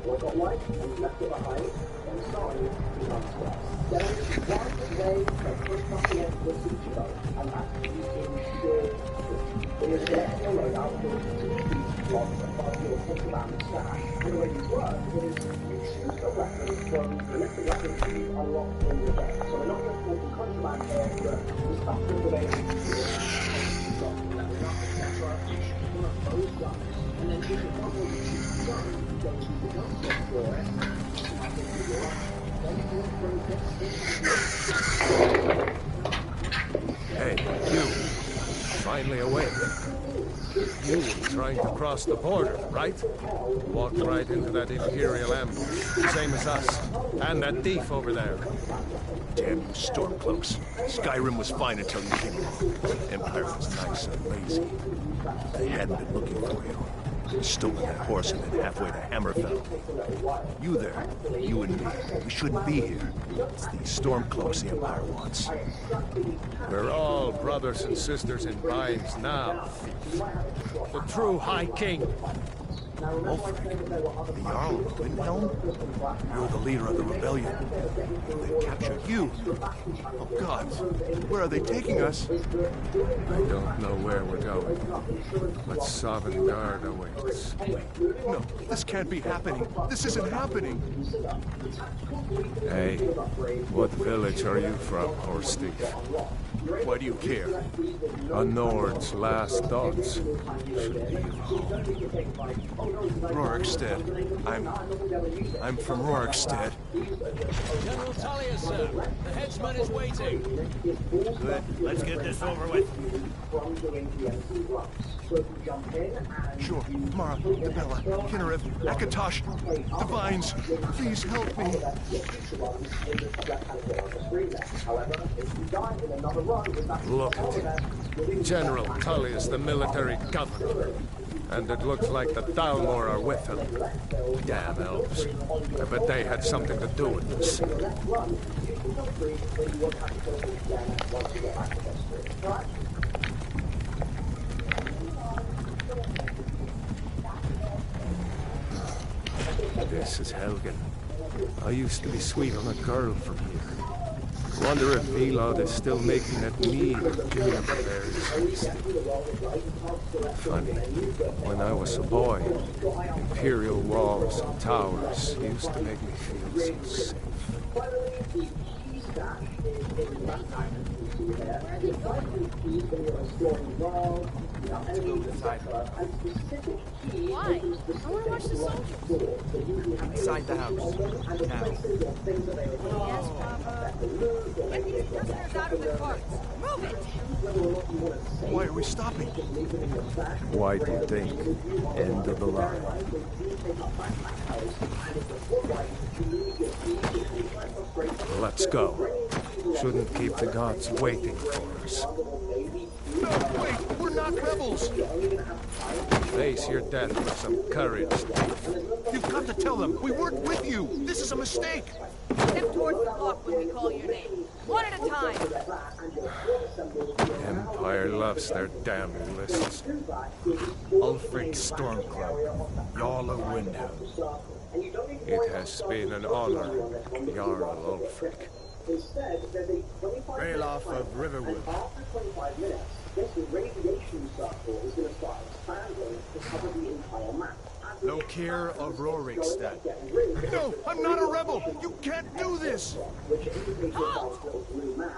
Well, I got life and left it behind. I'm sorry, he's unstressed. There is one way to push nothing against the future, and that's using pure truth. It is there in your loadout with 2 blocks above your contraband stash. And the way these work is you choose a weapon from the list of weapons you've unlocked in your game. So we're not just talking contraband here, but the stuff that relates to one of those guns. And then if it doesn't choose the gun, you go to the gun slot for it. Hey, you. Finally awake. You were trying to cross the border, right? Walked right into that Imperial ambush. Same as us. And that thief over there. Damn you Stormcloaks. Skyrim was fine until you came along. Empire was nice and lazy. They hadn't been looking for you. Stolen that horse and then halfway to Hammerfell. You there, you and me, we shouldn't be here. It's these Stormcloaks the Empire wants. We're all brothers and sisters in binds now. The true High King. Ulfric, the Jarl of Windhelm? You're the leader of the rebellion. They captured you. Oh God, where are they taking us? I don't know where we're going, but Sovngarde awaits. No, this can't be happening. This isn't happening. Hey, what village are you from, horse thief? Why do you care? A Nord's last thoughts should be of home. Rorikstead. I'm from Rorikstead. General Talia, sir. The headsman is waiting. Good. Let's get this over with. Sure. Mara, Isabella, Kinnereth, Akatosh, Divines, please help me. Look at him. General Tully is the military governor. And it looks like the thamor are with him. Damn elves. I bet they had something to do with this. This is Helgen. I used to be sweet on a girl from here. Wonder if Vilod is still making that mead of juniper berries. Funny, when I was a boy, imperial walls and towers used to make me feel so safe. Why? I want to watch the soldiers. Inside the house. Now. Yes, Papa. Get these prisoners out of the carts. Move it! Why are we stopping? Why do you think? End of the line. Let's go. Shouldn't keep the gods waiting for us. No, wait! We're not rebels! Face your death with some courage. You've got to tell them! We weren't with you! This is a mistake! Step towards the block when we call your name. One at a time. Empire loves their damn lists. Ulfric Stormcloak, Jarl of Windhelm. It has been an honor, Jarl Ulfric. Ralof of Riverwood. This radiation circle is going to start expanding to cover the entire map. Lokir of Rorikstead. No! I'm not a rebel! You can't do this! Halt!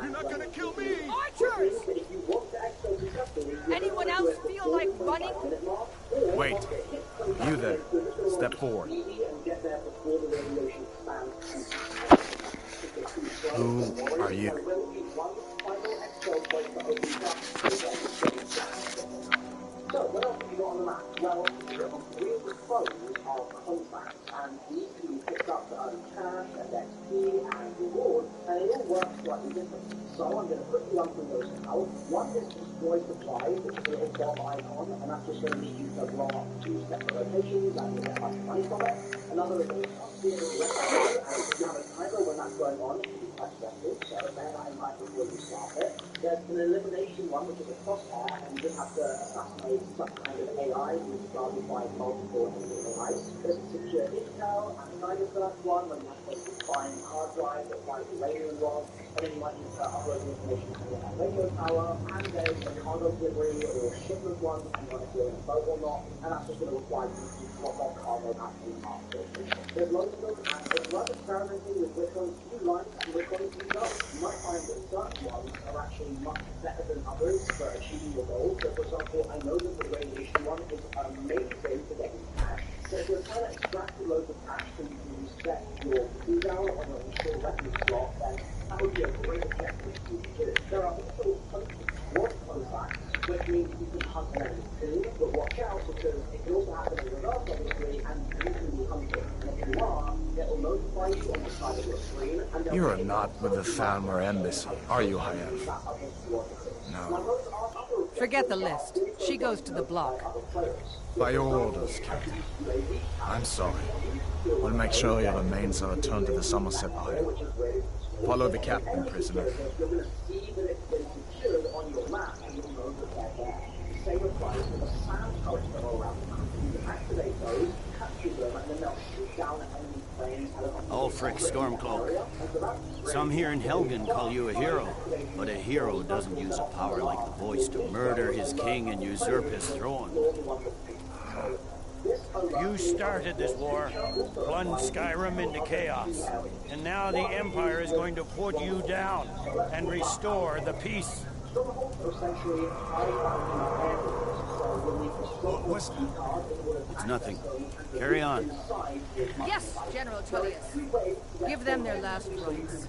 You're not gonna kill me! Archers! Anyone else feel like running? Wait. You there. Step forward. Who are you? So, what else have you got on the map? Well, real phones are contracts and need to be picked up to earn cash and XP and rewards, and it all works slightly different. So I'm going to quickly run through those now. One is destroy supplies, which is a little bomb icon, and that's just going to lead you to block 2 separate locations and you get much money from it. Another is steer the rest, and if you have a timer when that's going on, you can press message, so bear that in mind before you start it. There's an elimination one, which is a crosshair, and you just have to assassinate some kind of AI who's guarded by multiple AI nice. There's a secure intel and a kind of first one when you have to find hard drive that finds uranium rods, and then you might need to upload the information to your radio tower, and there's a cargo delivery or shipment one, depending on if you're in a boat or not, and that's just going to require you to drop off cargo actually after. There's loads of them, and it's worth experimenting with which ones you like and which ones you don't. You might find that certain ones are actually much better than others for achieving your goals. So, for example, I know that the radiation one is amazing for getting cash. So if you're trying to extract loads of cash so you can reset your cooldown on your initial weapon slot, then that would be a great objective to do. There are also reward contracts, which means you can hunt an enemy too, but watch out because it can also happen in reverse, obviously, and you can be hunted. And if you are, it will notify you on the side of your screen. And You are not with the Thamor embassy, are you, Hayef? No. Forget the list. She goes to the block. By your orders, Captain. I'm sorry. We'll make sure your remains are returned to the Somerset Isle. Follow the captain, prisoner. Ulfric Stormcloak. Some here in Helgen call you a hero, but a hero doesn't use a power like the voice to murder his king and usurp his throne. You started this war, plunged Skyrim into chaos, and now the Empire is going to put you down and restore the peace. It's nothing. Carry on. Yes, General Tullius. Give them their last rites.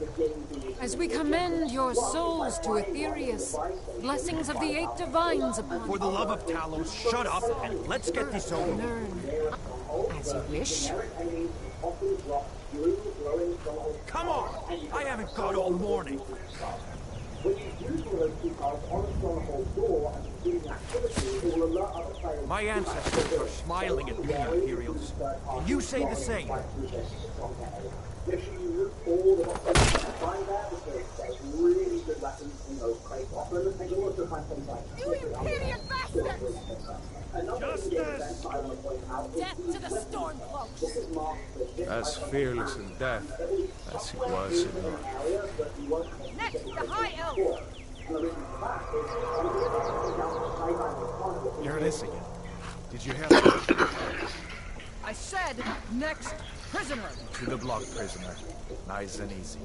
As we commend your souls to Aetherius, blessings of the eight divines upon For the love of Talos, shut up and let's get this over with. learn. As you wish. Come on! I haven't got all morning. My ancestors are smiling at me, Imperials. Can you say the same? You Imperial bastards! Justice! Death to the Stormcloaks! As fearless in death as he was in life. Next, the High Elf! Here it is again. Did you hear that? I said, next prisoner! To the block, prisoner. Nice and easy.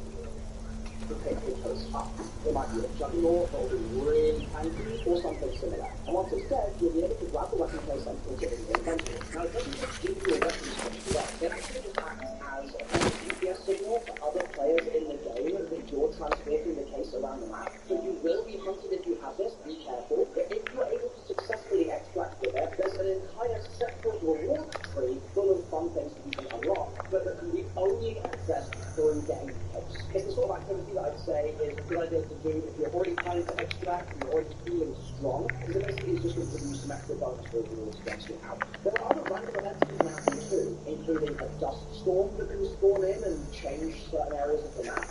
It might be a juggernaut or really tanky or something similar. And once it's dead, you'll be able to grab the weapon place and put it in your inventory. Now, it doesn't just give you a weapon switch, but it actually just acts as a GPS signal for other players in the game that you're transporting the case around the map. So you will be hunted if you have this, be careful. But if you're able to successfully extract with it, there's an entire separate reward tree full of fun things that you can unlock, but that can be only accessed through getting the case. It's the sort of activity that I'd say is a good idea to do if you're already planning to extract and you're already feeling strong, because it basically is just going to give you some extra bonus rewards against you out. There are other random events that can happen too, including a dust storm that can spawn in and change certain areas of the map.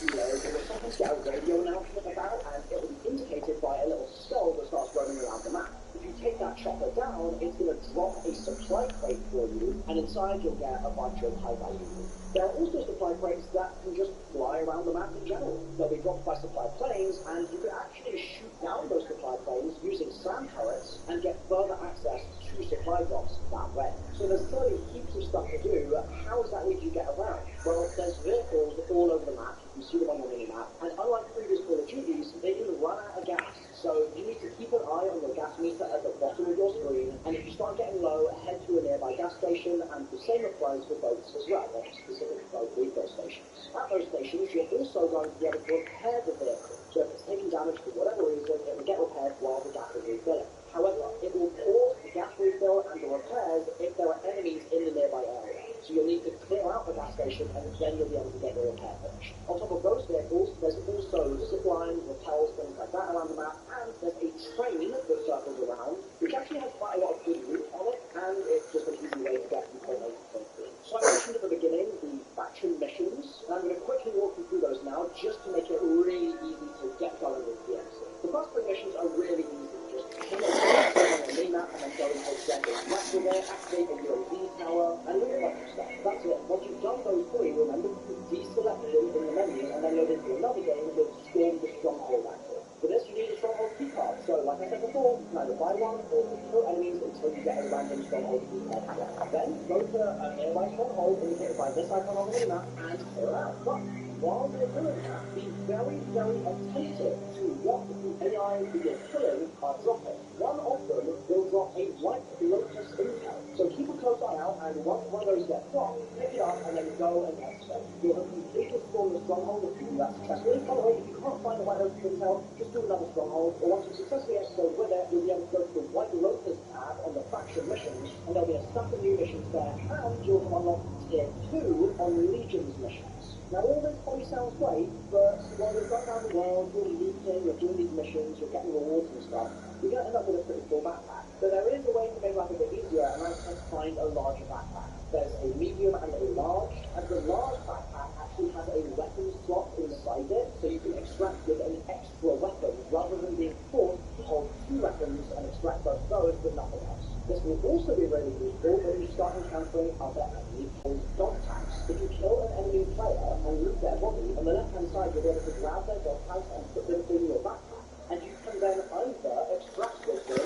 There was something to get a radio announcement about, and it will be indicated by a little skull that starts roaming around the map. If you take that chopper down, it's going to drop a supply crate for you, and inside you'll get a bunch of high-value loot. There are also supply crates that can just fly around the map in general. They'll be dropped by supply planes, and you can actually shoot down those supply planes using sand turrets and get further access to supply drops that way. So there's certainly heaps of stuff to do. How exactly do you get around? Well, there's vehicles all over the map. You can see them on your mini-map, and unlike previous Call of Duties, they can run out of gas. So you need to keep an eye on your gas meter at the bottom of your screen, and if you start getting low, head to a nearby gas station, and the same applies for boats as well. There's specific boat refill stations. At those stations, you're also going to be able to repair the vehicle. So if it's taking damage for whatever reason, it will get repaired while the gas is refilling. However, it will pause the gas refill and the repairs if there are enemies in the nearby area. So you'll need to clear out the gas station, and then you'll be able to get your repair finished. On top of those vehicles, there's also zip lines, rappels, things like that around the map, and there's a train that circles around, which actually has quite a lot of good loot on it, and it's just an easy way to get from point A to point B. So I mentioned at the beginning the faction missions, and I'm going to quickly walk you through those now, just to make it really easy to get going with the MC. The first three missions are really easy, just ping on the mini-map and then go and take get a rifle there, activate a UAV tower, and look at that stuff. That's it. Once you've done those three, remember to deselect them in the menu and then load into another game with Storm the Stronghold active. For this, you need a Stronghold keycard. So, like I said before, you can either buy one or kill enemies until you get a random Stronghold keycard. Then, go to a nearby Stronghold indicated by this icon on the minimap and clear out. But while you're doing that, be very, very attentive to what the AI that you're killing are dropping. One of them will drop a white lotus intel. So keep a close eye out, and once one of those gets dropped, pick it up and then go and extract. You'll have completely stormed the stronghold if you do that successfully. By the way, if you can't find the white lotus intel, just do another stronghold, or once you successfully explode with it, you'll be able to go to the white lotus tab on the faction missions, and there'll be a stack of new missions there, and you'll have unlocked tier 2 on Legion's missions. Now all this probably sounds great, but while you're going around the world, you're looting, you're doing these missions, you're getting rewards and stuff, you're going to end up with a pretty full backpack. So there is a way to make life a bit easier, and that's to find a larger backpack. There's a medium and a large, and the large backpack actually has a weapons slot inside it, so you can extract with an extra weapon, rather than being forced to hold 2 weapons and extract both those with nothing else. This will also be really useful when you start encountering other enemies called dog tags. If you kill an enemy player and loot their body, on the left-hand side you'll be able to grab their dog tags and put them in your backpack. And you can then either extract this thing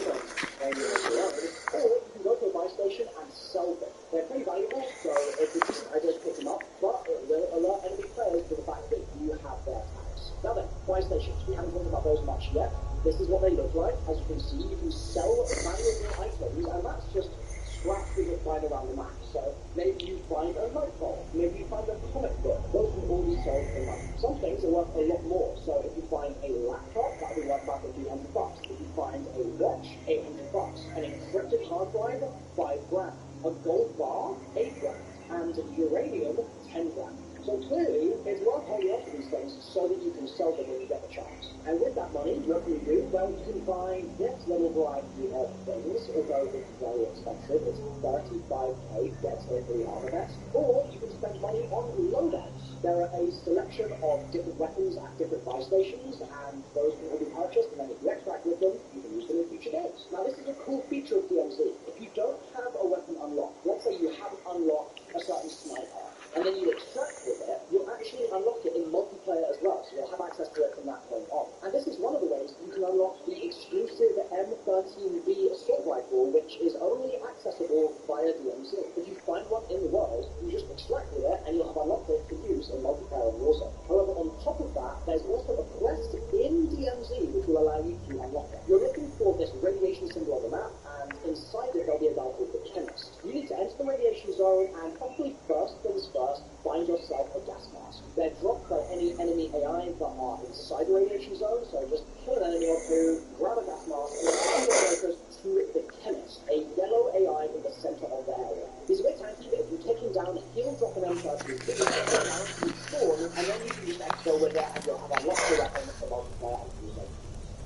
and or you can go to a buy station and sell them. They're pretty valuable, so it's a decent idea to pick them up, but it will alert enemy players to the fact that you have their tags. Now then, buy stations. We haven't talked about those much yet. This is what they look like. As you can see, you can sell valuable items, and that's just scraps that you find around the map. So maybe you find a light bulb, maybe you find a comic book. Those can all be sold for money. Some things are worth a lot more. So if you find a laptop, that'll be worth about $1,500. If you find a watch, $800. An encrypted hard drive, $5,000. A gold bar, $8,000. And uranium, $10,000. So clearly, it's worth holding on to these things so that you can sell them when you get the chance. And with that money, what can you do? Well, you can buy this little variety of things, although it's very expensive. It's 35k gets every armor vest. Or you can spend money on loadouts. There are a selection of different weapons at different buy stations, and those can all be purchased, and then if you extract with them, you can use them in future games. Now, this is a cool feature of DMZ. If you don't have a weapon unlocked, let's say you haven't unlocked a certain sniper, and then you extract with it, you'll actually unlock it in multiplayer as well, so you'll have access to it from that point on. And this is one of the ways you can unlock the exclusive M13B assault rifle, which is only accessible via DMZ. If you find one in the world, you just extract with it, and you'll have unlocked it for use in multiplayer and Warzone. However, on top of that, there's also a quest in DMZ which will allow you to unlock it. You're looking for this radiation symbol on the map, and inside it there'll be a guy called the Chemist. You need to enter the radiation zone, and probably first things first, find yourself a gas mask. They're dropped by any enemy AI that are inside the radiation zone, so just kill an enemy or two, grab a gas mask, and send your focus to the Chemist, a yellow AI in the center of the area. He's a bit tanky, but if you take him down, he'll drop an M13, put him down, you spawn, and then you can just exfil with it, and you'll have unlocked the weapon for multiplayer and using.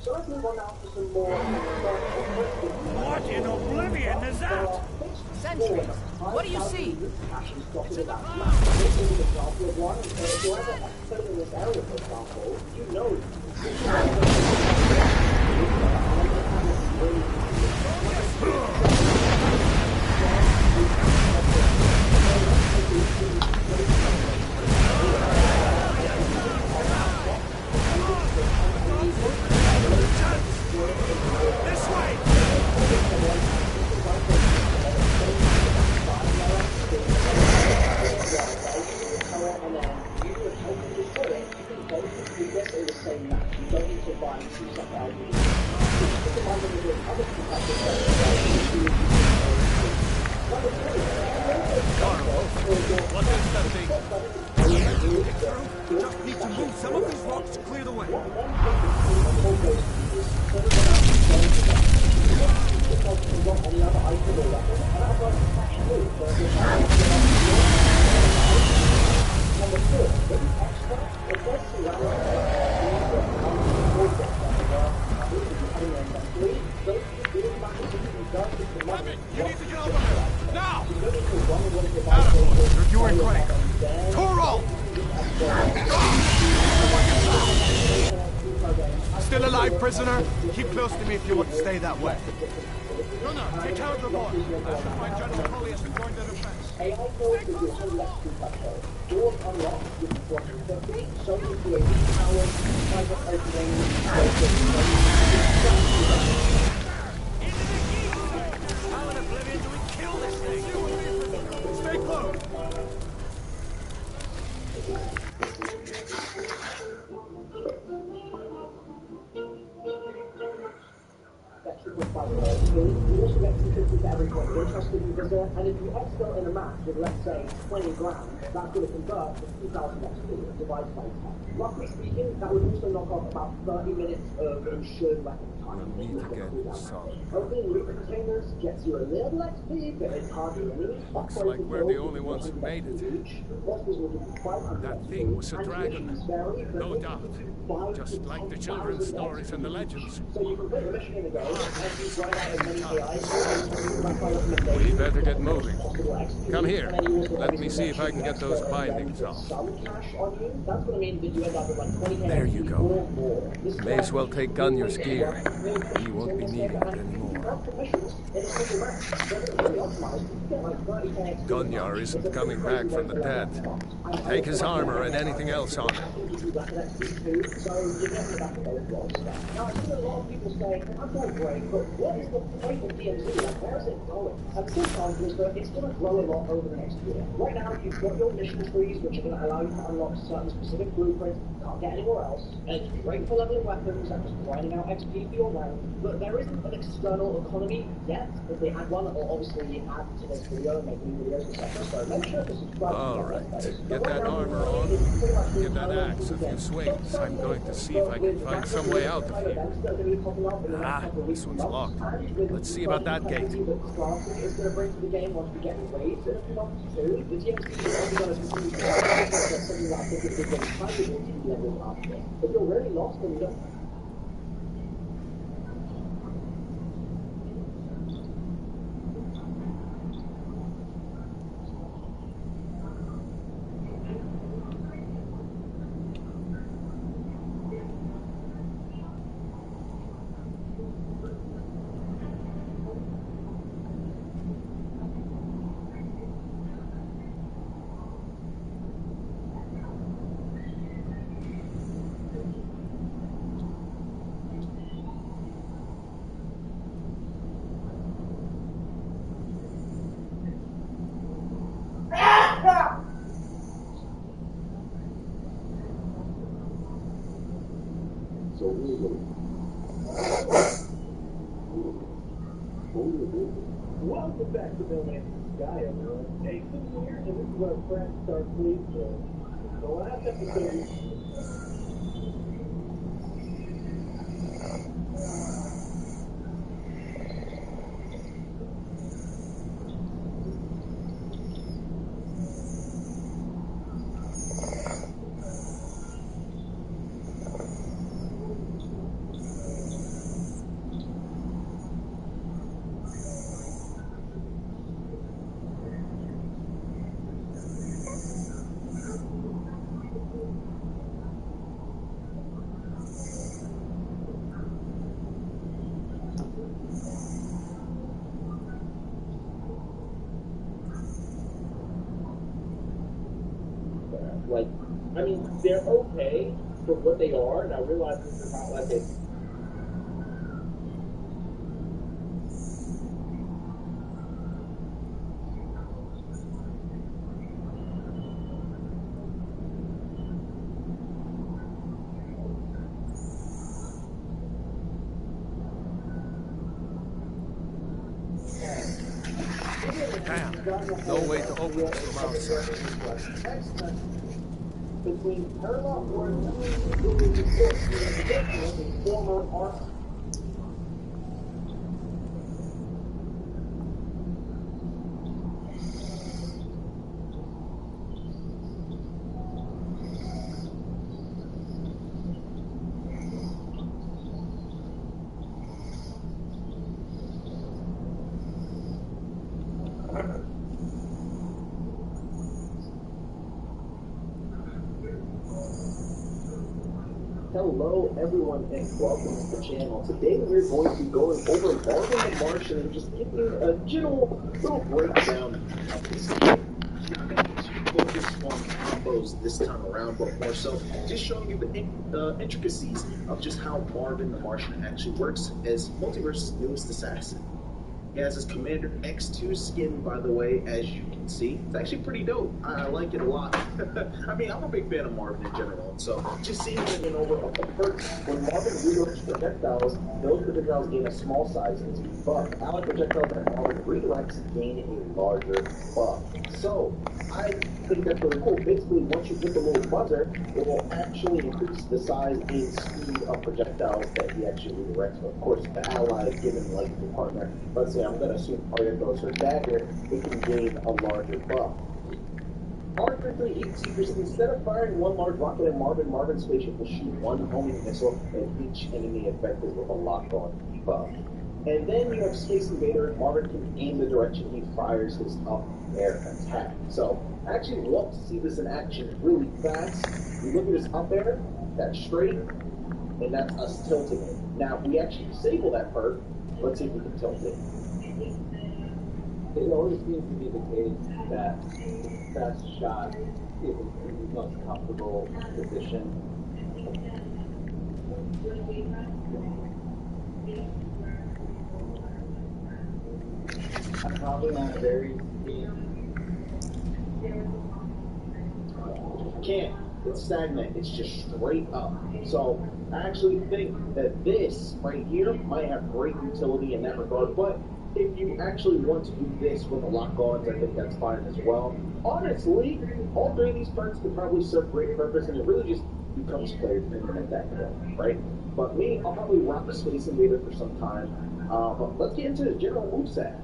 So let's move on now to some more... What in oblivion is that? Sentries. What do you see? It's in the clouds. This is an example of one. If you're ever exiting in this area, for example, you know... This way! Just need to move some of these rocks to clear the way. You need to get over here! Now! You're doing great. Toro! Still alive, prisoner? Keep close to me if you want to stay that way. Gunnar, take care of the boy. I have to find General Tullius and join the defense. AI kills gives you 100 XP per kill. Doors unlocked give you 250. Soldiers do 80 powers. Private opening. How in oblivion do we kill this thing? Stay close. By the way, you also get 250 for every point interested you visit, and if you exfil in a match with, let's say, 20 grand, that's going to convert to 2,000 XP divided by 10. Roughly speaking, that would also knock off about 30 minutes of insured weapon time. We'll meet again, son. Opening loot containers gets you a little XP, but it's hardly any. Looks like we're the only ones who made it. That thing was a dragon, no doubt. Just like the children's stories and the legends. So you can put the mission in the game, and you run out as many AIs. We better get moving. Come here. Let me see if I can get those bindings off. There you go. May as well take Gunjar's gear. He won't be needing it anymore. Gunjar isn't coming back from the dead. Take his armor and anything else on him. So you're getting back to those roles. Now, I've seen a lot of people say, I'm doing great, but what is the point of DMZ? Like, where is it going? And sometimes is that it's going to grow a lot over the next year. Right now, you've got your mission trees, which are going to allow you to unlock certain specific blueprints you can't get anywhere else. And it's great for leveling weapons and just grinding out XP for your round. But there isn't an external economy yet. If they had one, it'll obviously add to this video and make new videos, etc. So make sure to subscribe. Alright, get that armor on. Get that axe a few swings. I'm going to see if I can find some way out of here. Ah, this one's locked. Let's see about that gate. If you're really lost, then you don't. Welcome back to No Man's Skyrim. Take some years, and this is where friends start pleased with. The last episode. Like, I mean, they're okay for what they are, and I realize this is not like a Damn, no way to open it from outside. between parallel words and former art. Hello everyone and welcome to the channel. Today we're going to be going over Marvin the Martian and just giving a general little breakdown of this game. Not going to focus on combos this time around, but more so just showing you the intricacies of just how Marvin the Martian actually works as Multiverse's newest assassin. He has his Commander X2 skin, by the way, as you can see. It's actually pretty dope. I like it a lot. I mean, I'm a big fan of Marvin in general, so just seeing him in over a perk. When Marvin reloads projectiles, those projectiles gain a small size and buff. Allied projectiles that Marvin redirects gain a larger buff. So, I think that's really cool. Basically, once you hit the little buzzer, it will actually increase the size and speed of projectiles that he actually redirects. Of course, the ally given like your partner, let's say I'm going to assume Arya goes her dagger, it can gain a larger buff. R33 heat seekers, instead of firing one large rocket at Marvin's spaceship will shoot one homing missile at each enemy affected with a lock-on buff. And then you have Space Invader. Marvin can aim the direction he fires his up-air attack. So, I actually want to see this in action really fast. You look at his up-air, that's straight, and that's us tilting it. Now, if we actually disable that perk, let's see if we can tilt it. It always seems to be the case that fast shot is the most comfortable position. I'm probably not very speed. Can't. It's stagnant. It's just straight up. So I actually think that this right here might have great utility in that regard. But if you actually want to do this with the lock-ons, I think that's fine as well. Honestly, all three of these perks could probably serve great purpose, and it really just becomes player dependent at that point, right? But me, I'll probably rock the Space Invader for some time. But let's get into the general moveset.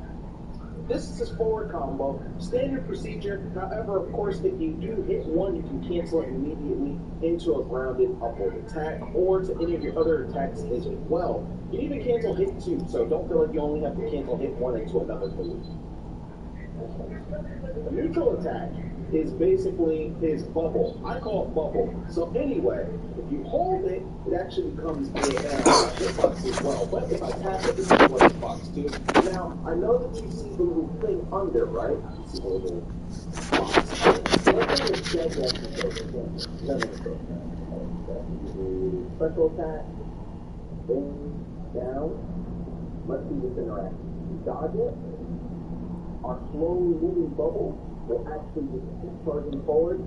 This is his forward combo, standard procedure. However, of course, if you do hit one, you can cancel it immediately into a grounded upward attack or to any of your other attacks as well. You can even cancel hit two, so don't feel like you only have to cancel hit one into another move. A neutral attack is basically his bubble. I call it bubble. So anyway, if you hold it, it actually becomes a hitbox as well. But if I tap it, this is what hitbox too. Now, I know that you see the little thing under, right? You see the little box. So let's say it's dead special attack, boom, down. Let's see this interaction. You dodge it. Our slowly moving bubble will actually just keep charging forward.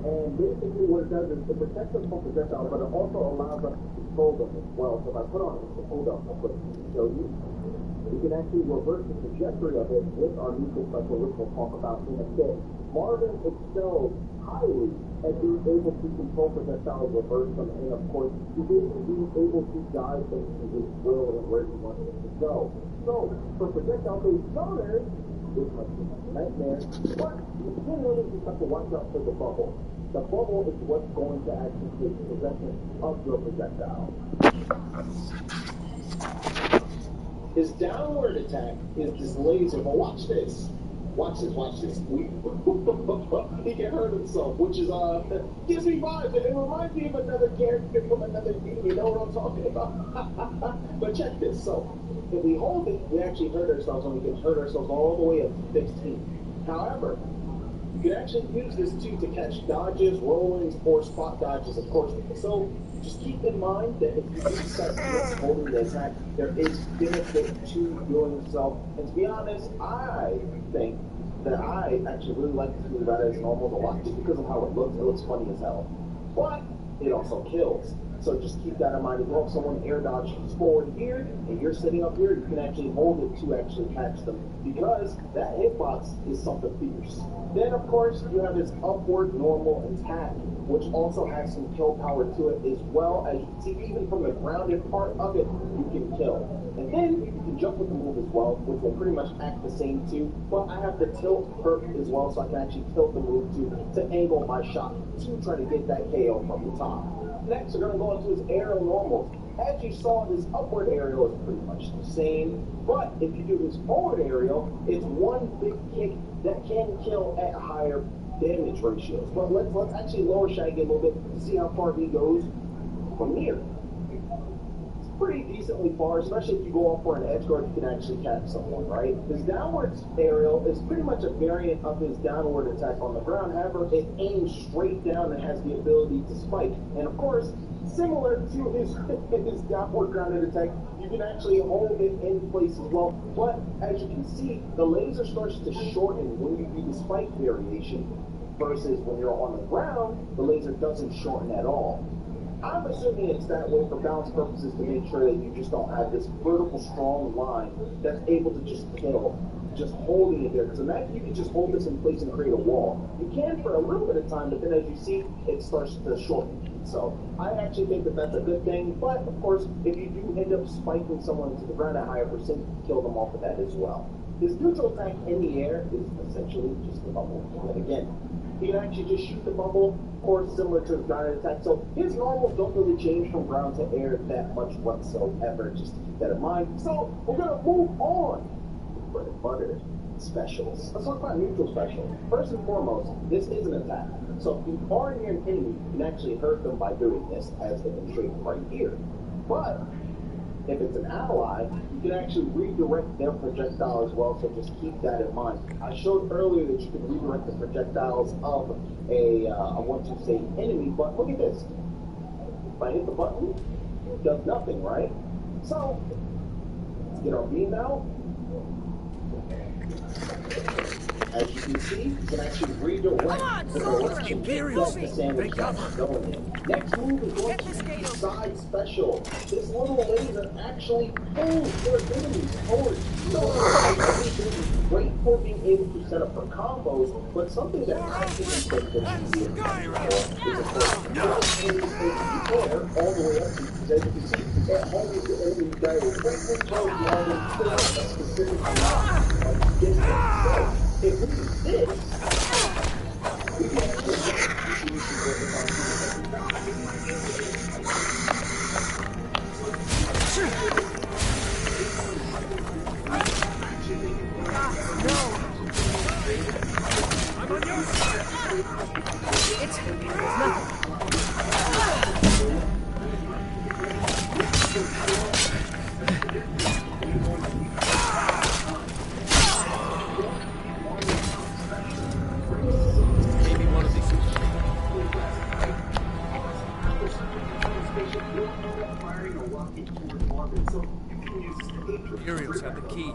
And basically what it does is it protects us from projectiles, but it also allows us to control them as well. So if I put on it, hold up, I'll put it to show you. We can actually reverse the trajectory of it with our neutral special, which we'll talk about in a bit. Marvin excels highly at being able to control projectiles, reverse them, and of course, he's being able to guide them to his will and where he wants them to go. So, for projectile-based counters, this might be a nightmare, but you generally just have to watch out for the bubble. The bubble is what's going to actually take possession of your projectile. His downward attack is this laser, but watch this. Watch this, watch this. He can hurt himself, which is, gives me vibes, and it reminds me of another character from another game, you know what I'm talking about? But check this, so, if we hold it, we actually hurt ourselves, and we can hurt ourselves all the way up to 15. However, you can actually use this too to catch dodges, rollings, or spot dodges, of course. So, just keep in mind that if you do start holding the attack, there is benefit to doing so. And to be honest, I think that I actually really like this move out as normal a lot just because of how it looks. It looks funny as hell. But it also kills. So just keep that in mind as well. If someone air dodges forward here, and you're sitting up here, you can actually hold it to actually catch them, because that hitbox is something fierce. Then, of course, you have this upward normal attack, which also has some kill power to it, as well as you can see, even from the grounded part of it, you can kill. And then you can jump with the move as well, which will pretty much act the same too. But I have the tilt perk as well, so I can actually tilt the move to angle my shot to try to get that KO from the top. Next, we're going to go into his aerial normals. As you saw, his upward aerial is pretty much the same, but if you do his forward aerial, it's one big kick that can kill at higher damage ratios. But let's actually lower Shaggy a little bit to see how far he goes. from near. It's pretty decently far, especially if you go off for an edge guard, you can actually catch someone, right? His downward aerial is pretty much a variant of his downward attack on the ground. However, it aims straight down and has the ability to spike. And of course, similar to his downward grounded attack, you can actually hold it in place as well. But as you can see, the laser starts to shorten when you do the spike variation, versus when you're on the ground, the laser doesn't shorten at all. I'm assuming it's that way for balance purposes to make sure that you just don't have this vertical strong line that's able to just kill, just holding it there. Because imagine you can just hold this in place and create a wall. You can for a little bit of time, but then as you see, it starts to shorten. So I actually think that that's a good thing. But of course, if you do end up spiking someone to the ground at a higher percent, you can kill them off with that as well. His neutral attack in the air is essentially just a bubble. And again, he can actually just shoot the bubble, or similar to his grounded attack. So his normals don't really change from ground to air that much whatsoever, just to keep that in mind. So we're going to move on to bread and butter specials. Let's talk about neutral specials. First and foremost, this is an attack. So if you are near an enemy, you can actually hurt them by doing this, as demonstrated right here. But if it's an ally, you can actually redirect their projectile as well, so just keep that in mind. I showed earlier that you can redirect the projectiles of I want to say enemy, but look at this. If I hit the button, it does nothing, right? So, let's get our beam out. As you can see, you can actually redirect the direction that the sandwich is going in. Next move is going to be side special. This little laser actually pulls your enemies forward. So everything is great for being able to set up for combos, but something that I think is great for Skyrim is of course all the way up to, as you can see, it holds the enemy directly towards the other a specific amount of distance. So if we do this, we can actually get the situation where it's I'm on your side! It's nothing. Imperials have the key.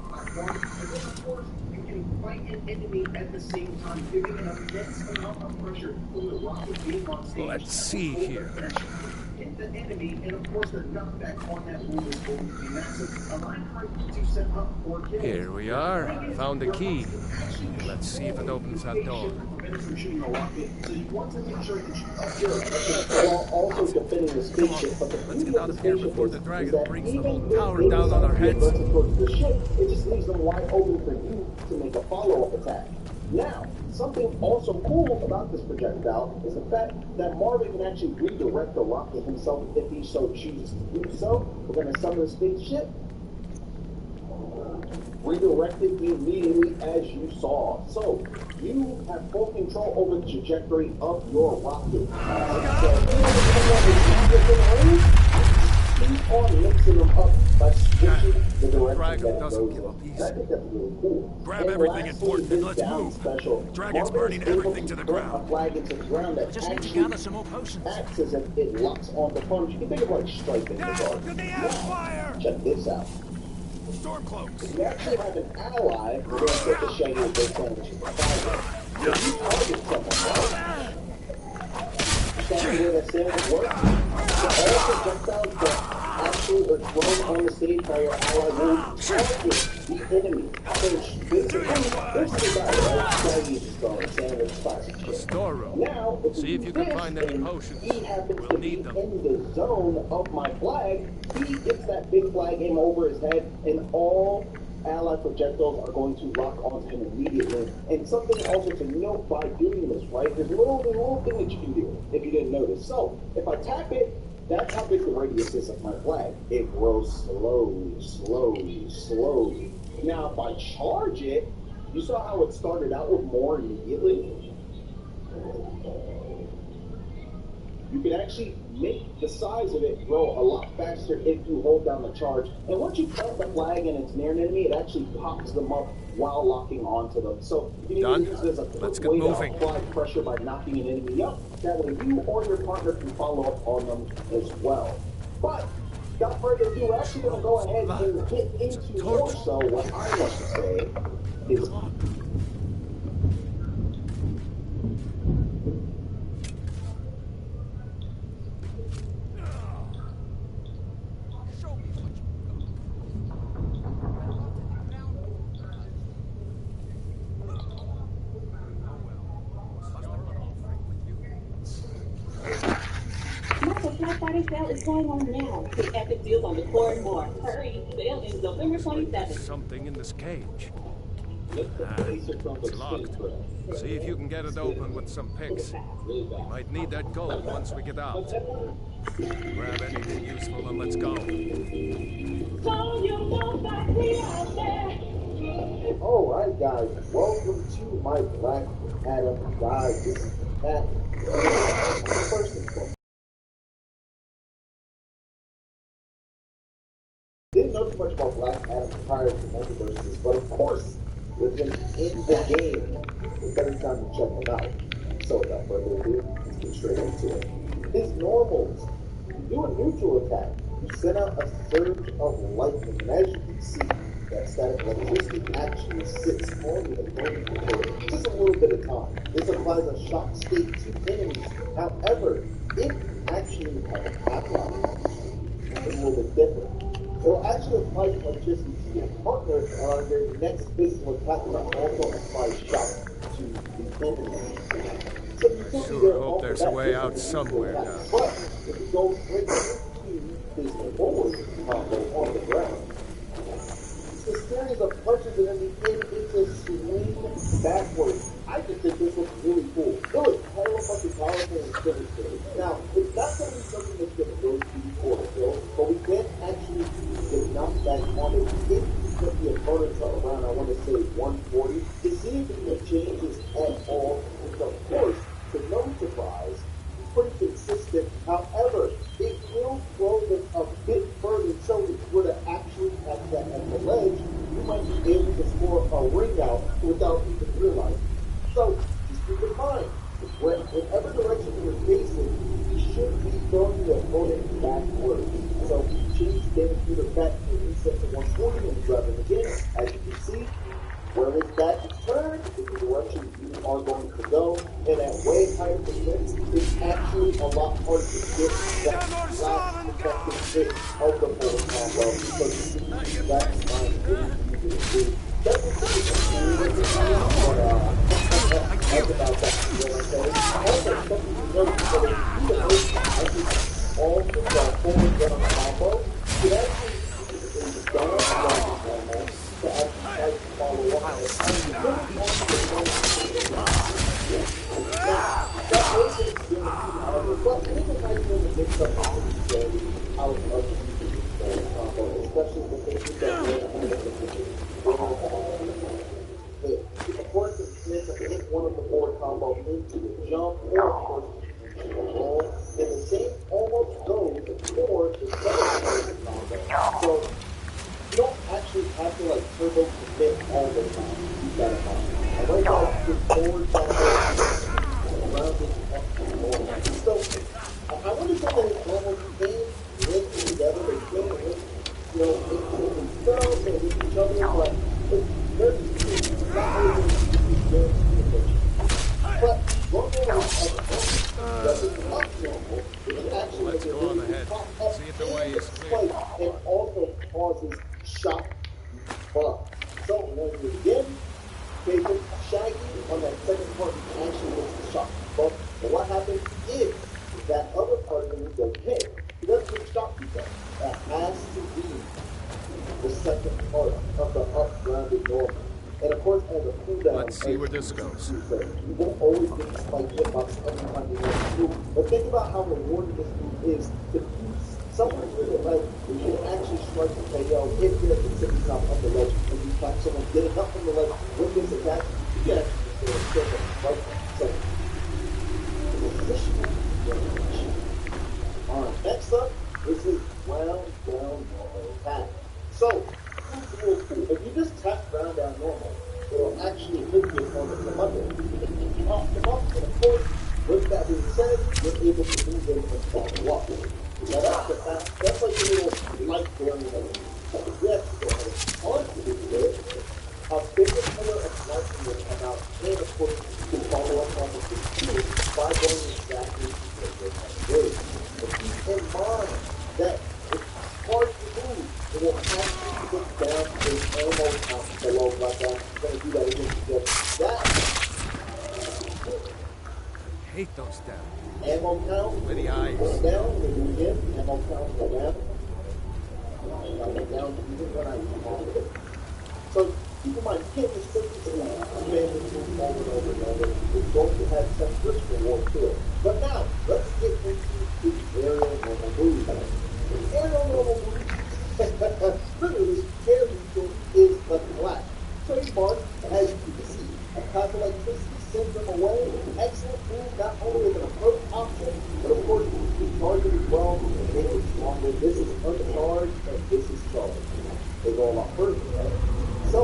You can fight an enemy at the same time, giving an immense amount of pressure from the rocket being on stage. Let's see here. Hit the enemy, and of course the knockback on that move is going to be massive. Allowing her to set up for kills. Here we are. Found the key. Let's see if it opens that door. From shooting a rocket, so you want to make sure that you while also defending the spaceship. But the Let's get out of here before the dragon brings the whole even tower if down on our heads. towards the ship, it just leaves them wide open for you to make a follow-up attack. Now, something also cool about this projectile is the fact that Marvin can actually redirect the rocket himself if he so chooses to do so. We're going to summon the spaceship. Redirect it immediately as you saw. So, you have full control over the trajectory of your rocket. Keep on mixing them up by switching the direction Dragon that it doesn't goes give a in. piece. I think that's really cool. Grab And everything lastly, important and this let's down move. special. Dragon's Marvel burning is able everything to the burn ground. A flag into the ground that I just need to actually gather some more potions. acts as if it locks on the punch. You can think of like striping the Down guard. to the Empire! Check this out. Stormcloaks. You actually have an ally. We're going to get the shaggy and big sandwich in the fire. If you target someone, right? Understand the way that sandwich works? So all projectiles that actually are thrown on the stage by your ally will target the enemy. So basically, this is about right? Shaggy is throwing sandwich classic. The storeroom. Now, See if you can find any potions. he happens We'll to be need them. in the zone of my flag. He gets that big flag aim over his head, and all allied projectiles are going to lock onto him immediately. And something also to note by doing this, right? There's a little thing that you can do if you didn't notice. So if I tap it, that's how big the radius is of my flag. It grows slowly, slowly, slowly. Now if I charge it, you saw how it started out with more immediately? you can actually make the size of it grow a lot faster if you hold down the charge. And once you plant the flag and it's near an enemy, it actually pops them up while locking onto them. So you can Done? use it as a Let's quick get way moving. to apply pressure by knocking an enemy up. That way you or your partner can follow up on them as well. But without further ado, we're actually going to go ahead and get into more so what I want to say is... Black Friday sale is going on now. With epic deals on the core and more. Hurry, sale ends November 27th. Something in this cage. It's locked. See if you can get it open with some picks. We might need that gold once we get out. Grab anything useful and let's go. Alright guys, welcome to my Black Adam guide. This is Pat. First and foremost, didn't know too much about Black Adam prior to multiverses, but of course, with him in the game, it's every time to check him out. So without further ado, let's get straight into it. His normals. You do a neutral attack. You send out a surge of lightning, and as you can see, that static electricity actually sits on the opponent for just a little bit of time. This applies a shock state to enemies. However, if you actually have a half-life, it's a little bit different. It will actually apply electricity to your partner, and on your next physical attack will also apply shock to the enemy. So you Sure hope there's a way out somewhere now. But if you go straight into his forward combo on the ground, it's a series of punches and then the end into swing backwards. I just think this looks really cool. It looks hell of fucking powerful and sinister. Now, it's not going to be something that's going to go through for a kill, but we can't actually get knockback on it if you put the opponent around, I want to say 140, to see if it changes at all. Which of course, to no surprise, pretty consistent. However, it will throw them a bit further, so if you were to actually have that at the ledge, you might be able to score a ring out without even realizing. So, just keep in mind, whatever direction you're facing, you should be throwing the opponent backward. So, change damage meter back to reset to 140 and grab him again. As you can see, where his back is turned is the direction you are going to go, and at way higher defense, it's actually a lot harder to get that last protective hit of the bullet combo because you can use that time really easy to do. That's the thing about that. You know what I'm saying? Also, something you notice that if you do the all the forward run on the combo, it actually is down to actually try to follow up. That wasn't extremely powerful, but it is a nice way to make something out of the combo, especially with the things that of course, it's meant to hit one of the forward combo into the jump, or of course, into the roll, and the same almost goes for the second combo. So, you don't actually have to like turbo commit all the time. You gotta find. And right now, the forward combo rounding up to normal. So, I want to say that it's normal things link together, they can link, you know, into themselves and with each other, but there's not really good communication. But one more that is not normal is actually Let's go on ahead. See if the way is clear. It also causes shock buff. So when you again, David, Shaggy on that second part actually gets the shock buff. But what happens if that other part of the goes hit? He doesn't get shock buff. That has to be the second part of the up-grounded normal. And of course, as a cooldown, Let's see where this goes. You won't always get the spike hitbox every time you want to move. But think about how rewarding this move is to someone's really like, you can actually strike and say, yo, if you're at the tippy top of the ledge and you catch someone getting up from the ledge with this attack, you can actually just kill them right now. So, the position literally a corner from under. Off them up, and of course, with that being said, you're able to move them and follow up. Now that's like a little light variant. Yes, it's hard to do it. A bigger pillar of light will come out, and of course, you can follow up on the computer by going exactly to what you're trying to do. But keep in mind that it's hard to move. It will actually put down the ammo count below like that. It's going to do that again to get that. Hate those damn. Ammo count. With the eyes. Go down, when you hit, ammo count go down. Down even when I come it. So keep in mind, you can't just simply command this move over and over and over. It's going to have some risk reward to it. But now, let's get into the aerial normal move. The aerial normal move, literally, air neutral is the flash. Trademark, as you can see, a path of electricity sends them away. Excellent move, not only as an approach option, but of course, you can charge it as well and make it stronger. This is uncharged and this is charged. They go a lot further, right? So,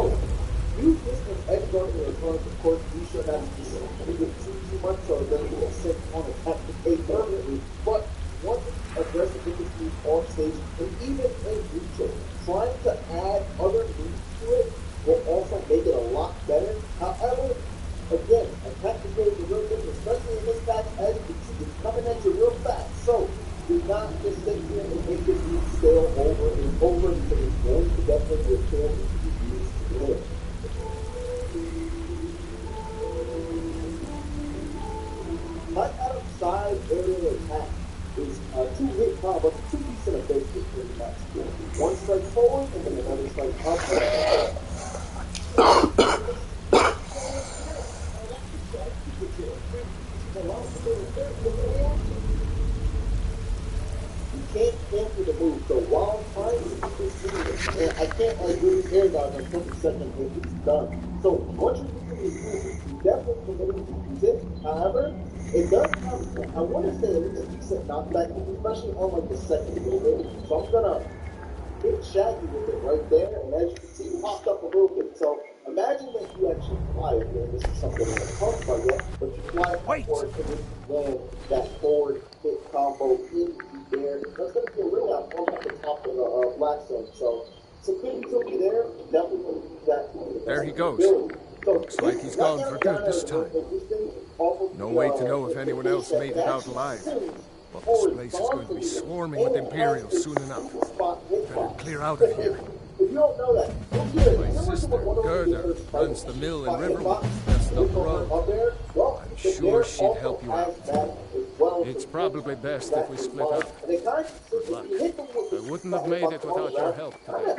use this as edge guard in your opponent. Of course, be sure not to use it too much so it doesn't get sent on attack to pay permanently. But once aggressive infantry on stage, and even in neutral, trying to add other moves to it will also make it a lot better. However, again, attack is going to be real different, especially in this patch, as you can see, it's coming at you real fast. So, do not just sit here and make this move stale over and over until it's going to definitely get killed and be used to live. My outside area attack is 2 hit combos, 2 decent abilities pretty much. One strike forward and then another strike up. You can't cancel the move, so while I'm trying to do this move, and I can't really air dodge on 20 seconds if it's done. So once you're using this move, you definitely committed to use it. However, it does have, I want to say, it's a decent knockback, especially on like the second move. So I'm gonna hit Shaggy with it right there, and as you can see, it popped up a little bit. So imagine that you actually fly up there. This is something I'm going to talk about yet, but you fly upward and then land that forward hit combo in the air. That's going to be a really out at the top of the black zone. So pretty utility there. Definitely going to use that. There he goes. Looks like he's gone for good this time. No way to know if anyone else made it out alive. But this place is going to be swarming with Imperials soon enough. Better clear out of here. My sister, Gerda, runs the mill in Riverwood, just up the road. I'm sure she'd help you out. It's probably best if we split up. Good luck. I wouldn't have made it without your help today.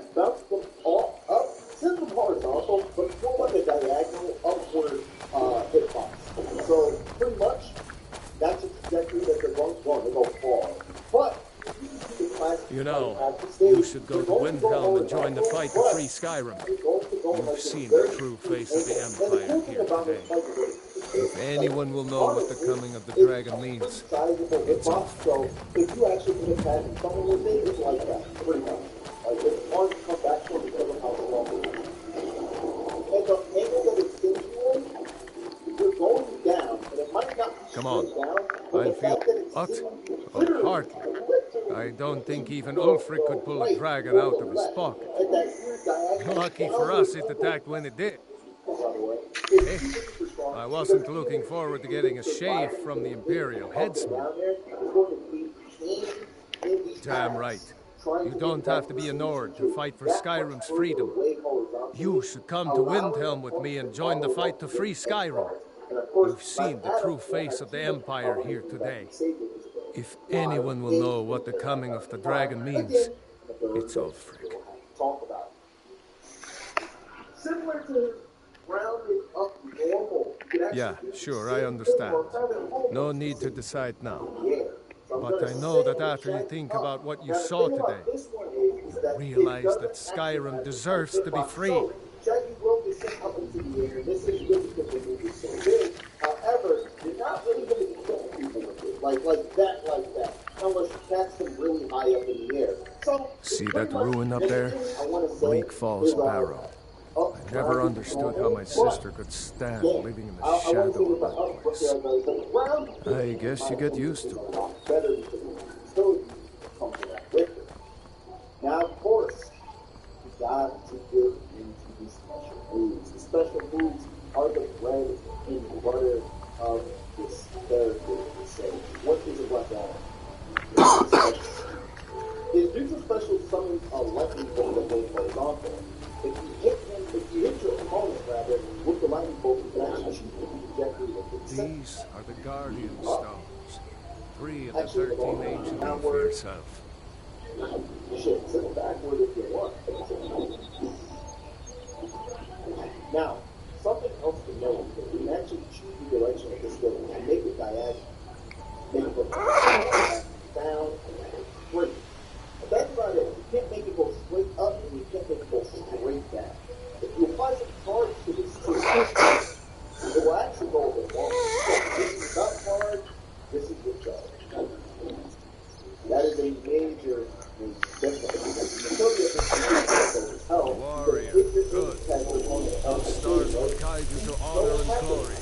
Send them horizontal, but it's more like a diagonal upward hitbox. So pretty much, that's a trajectory that they're going to they go far. But you know, you should go to Windhelm and join the fight to free Skyrim. You've seen the true face of the Empire here today. If anyone will know what the coming of the dragon means, it's off. So if you actually can attack someone with it, it's like that, pretty much. Like it's hard to come back from because of how long it is. And the angle that it's situated, you're going down, and it might not be come on, down, I feel what? Oh, hardly. I don't think even Ulfric could pull a dragon out of his pocket. Lucky for us it attacked when it did. Hey, I wasn't looking forward to getting a shave from the Imperial headsman. Damn right. You don't have to be a Nord to fight for Skyrim's freedom. You should come to Windhelm with me and join the fight to free Skyrim. You've seen the true face of the Empire here today. If anyone will know what the coming of the dragon means, it's Ulfric. Similar to rounded up normal. Yeah, sure, I understand. No need to decide now. But I know that after you think about what you saw today, you realize that Skyrim deserves to be free. However, you're not really going to be killing people with it. Like that. Unless you catch them really high up in the air. So, see that ruin up there? Bleak Falls Barrow. I Never understood how my sister could stand living in the shadow of that place. I guess you get used to it. Now, of course, you got to get into these special foods. The special foods are the bread and butter of this character. So, what is it like that? His neutral special summons a lightning bolt that goes horizontal. If you hit your opponent rather with the lightning bolt, you can actually shoot the trajectory of the These are the Guardian Stones. 3 of the 13 ancient for yourself. Shit, sit backward if you want. Now, something else to note is you can actually choose the direction of the stone and make it diagonal. Make it down, straight. But that's about it. You can't make it go straight up and you can't make it go straight down. If you apply some charge to this system, it will actually go over long. This is not charge, this is the charge. That is a major Warrior, good. Those stars will guide you to honor and glory.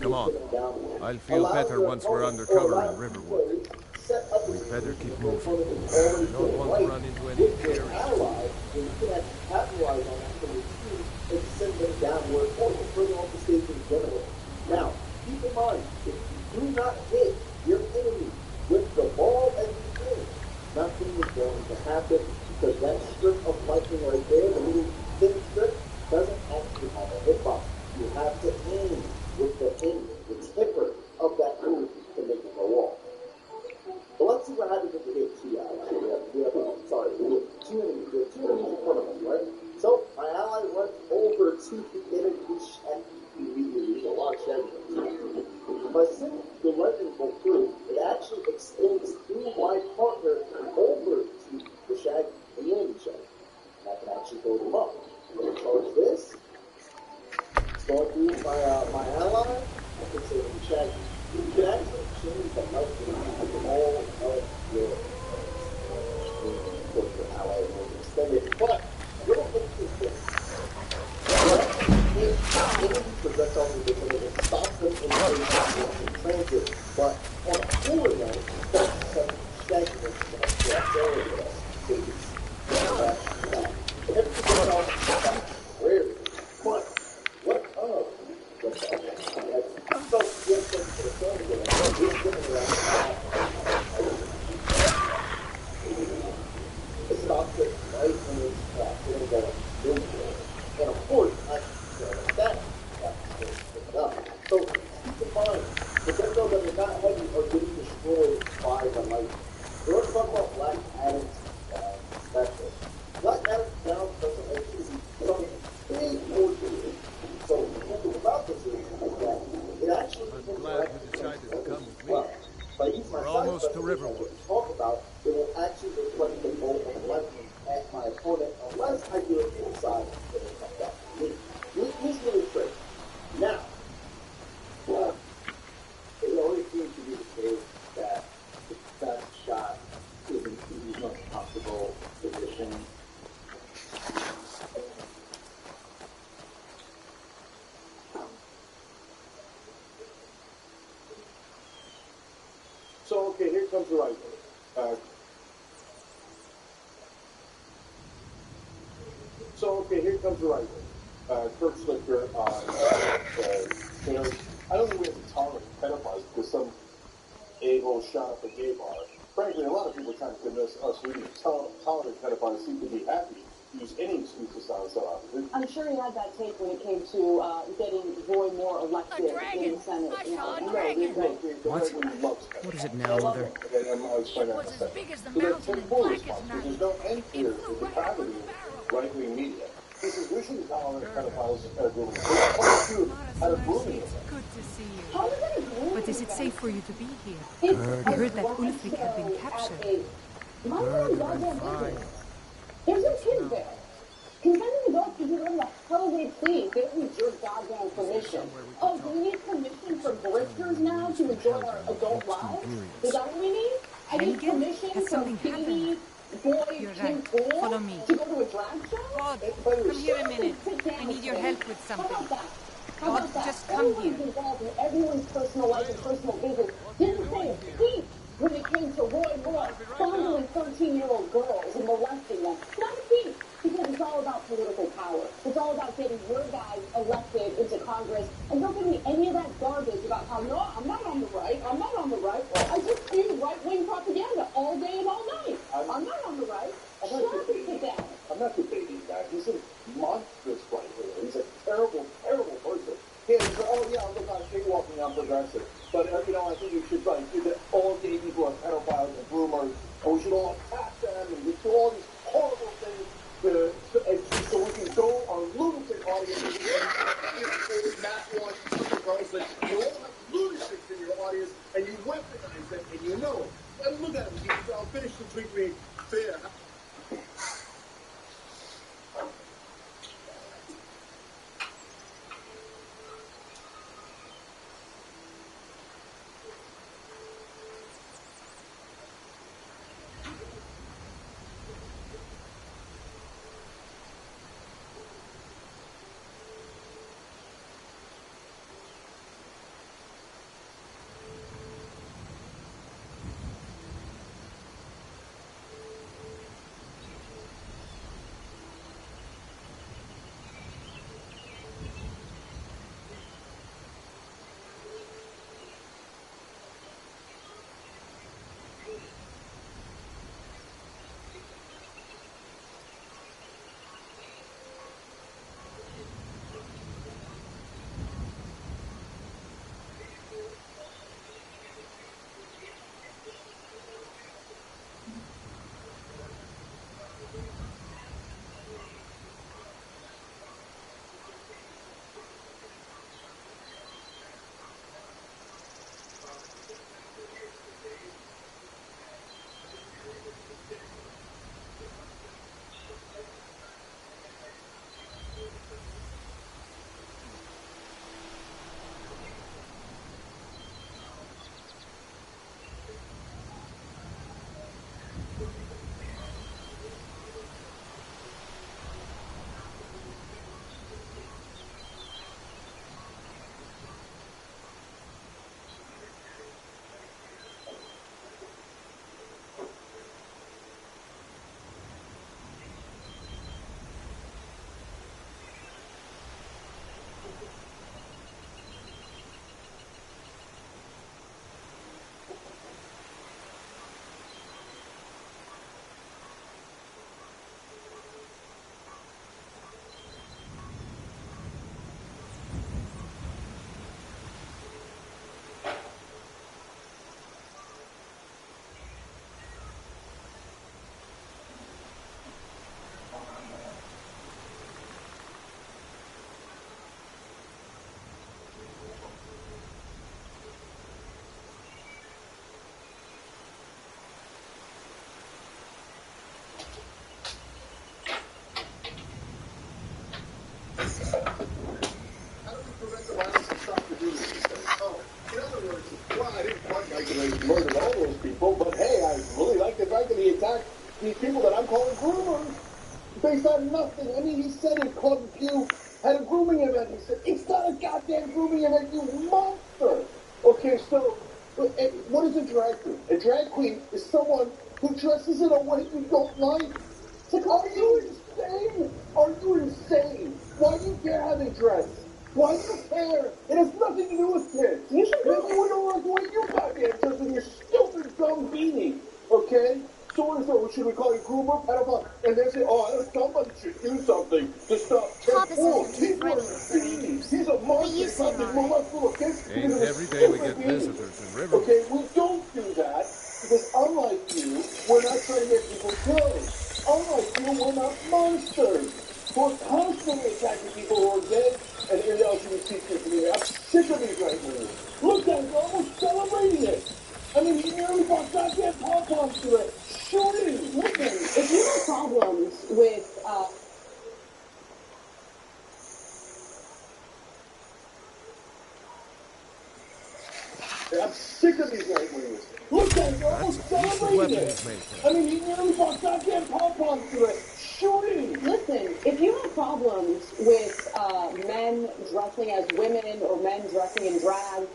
Come on. I'll feel better once we're undercover in Riverwood. We'd better keep moving. I don't want to run into any carriers. And send them downward or further off the stage in general. Now, keep in mind, if you do not hit your enemy with the ball as you aim, nothing is going to happen because that strip of lightning right there, the little thin strip, doesn't actually have a hitbox. You have to aim with the end, the tipper of that move to make it go off. But let's see what happens if we hit two allies. We have two enemies. We have two enemies in front of us, right? So, my ally runs over to the enemy shack immediately. So watch that. By sending the lightning bolt through, it actually extends through my partner over to the shack and the enemy shack. And I can actually throw them up. I'm going to charge this. It's going through my ally. I can say the shack. You can actually change the lightning to all of your ally will extend it. But little things is because that's all we do. It stops them in transit. But on a cooler note, that's some stagnant stuff. So everything else rare. But what of so yes, for the family, it stops it right in its tracks. It'll go. And of course, I that up. So keep in mind, the windows that are not heavy are getting destroyed by the lightning. So let's talk about Black Adam's special. Black Adam's down doesn't actually do some big ordeal. So the thing about this is that it actually I'm glad you decided to come with me. Well, by using my We're almost to Riverwood. Talk about it will actually reflect the bolt of lightning at my opponent unless I do it inside and it comes out to me. Here's the little trick. Now, it always seems to be the case that the best shot isn't the most comfortable position. So, okay, here comes the right way. Here comes the right way. Kurt Slicker on I don't think we have to tolerate pedophiles because some a-hole shot up a gay bar. Frankly, a lot of people are trying to convince us we can tolerate pedophiles seem to be happy to use any excuse to sound so out. I'm sure he had that take when it came to getting Roy Moore elected in the Senate. What is it now, Mother? It was as big as the mountain and black as night. There's no end here It flew to the right over gravity the barrel. of right-wing media. This is wishing to tolerate pedophiles at grooming. At a grooming It's good to see you. How is that a groom? But is it safe for you to be here? I heard that Ulfric had been captured. My God, goddamn business. There's no kids there. Can sending the dogs to do whatever the hell they please? They don't need your goddamn permission. Oh, do we need permission for blisters now to enjoy our adult lives? Is that what we need? I need permission from baby boy King Cool Follow me. to go to a drag show? God, come here a minute. I need your help with How something. about that? How God, about that? just come here. Everyone's involved in everyone's personal life and personal business. Didn't say a peep when it came to Roy fondling 13-year-old girls and molesting them. Not a peep, because it's all about political power. It's all about getting your guys elected into Congress. And don't give me any of that garbage about how, no, I'm not on the right. I'm not on the right. I just see right-wing propaganda all day and all night. I'm not on the right. Shut up and sit down. I'm not debating that. He's a monstrous right winger. He's a terrible, terrible person. Yeah, he's like, oh yeah, look, I'm jaywalking, I'm progressive. But, you know, I think you should, like, do that. All gay people are pedophiles and groomers, and we should all attack them and do all these horrible things so we can go on lunatic audiences and Matt wants girls that you all have lunatics in your audience, and you weaponize them, and you know it. And look at him. I'll finish the tweet being fair. Murdered all those people, but hey, I really like the fact that he attacked these people that I'm calling groomers based on nothing. I mean, he said it, Club Pew had a grooming event. He said, it's not a goddamn grooming event, you monster! Okay, so, what is a drag queen? A drag queen is someone who dresses in a way you don't like. It's like, are you insane? Are you insane? Why do you care how they dress? Why do you care? It has nothing to do with kids. You should know. Maybe we don't like the way you goddamn dress in your stupid dumb beanie. Okay? So what is that? Should we call you groomer, pedophile? And they say, oh, somebody should do something to stop. Papa says you're too friendly for readers. He's a monster. You seem alright. Ain't every day we get visitors in River. Okay, we don't do that because unlike you, we're not trying to make people kill. Unlike you, we're not monsters. We're constantly attacking people who are dead and in the LGBT community. I'm sick of these right now. Look at it, they're almost celebrating it. I mean, he nearly brought goddamn pom-poms to it. Shooting. Listen, if you have problems with, I'm sick of these right-wingers. Look at it, they're almost celebrating it. I mean, he nearly bought goddamn pom-poms to it. Shooting! Listen, if you have problems with men dressing as women or men dressing in drag,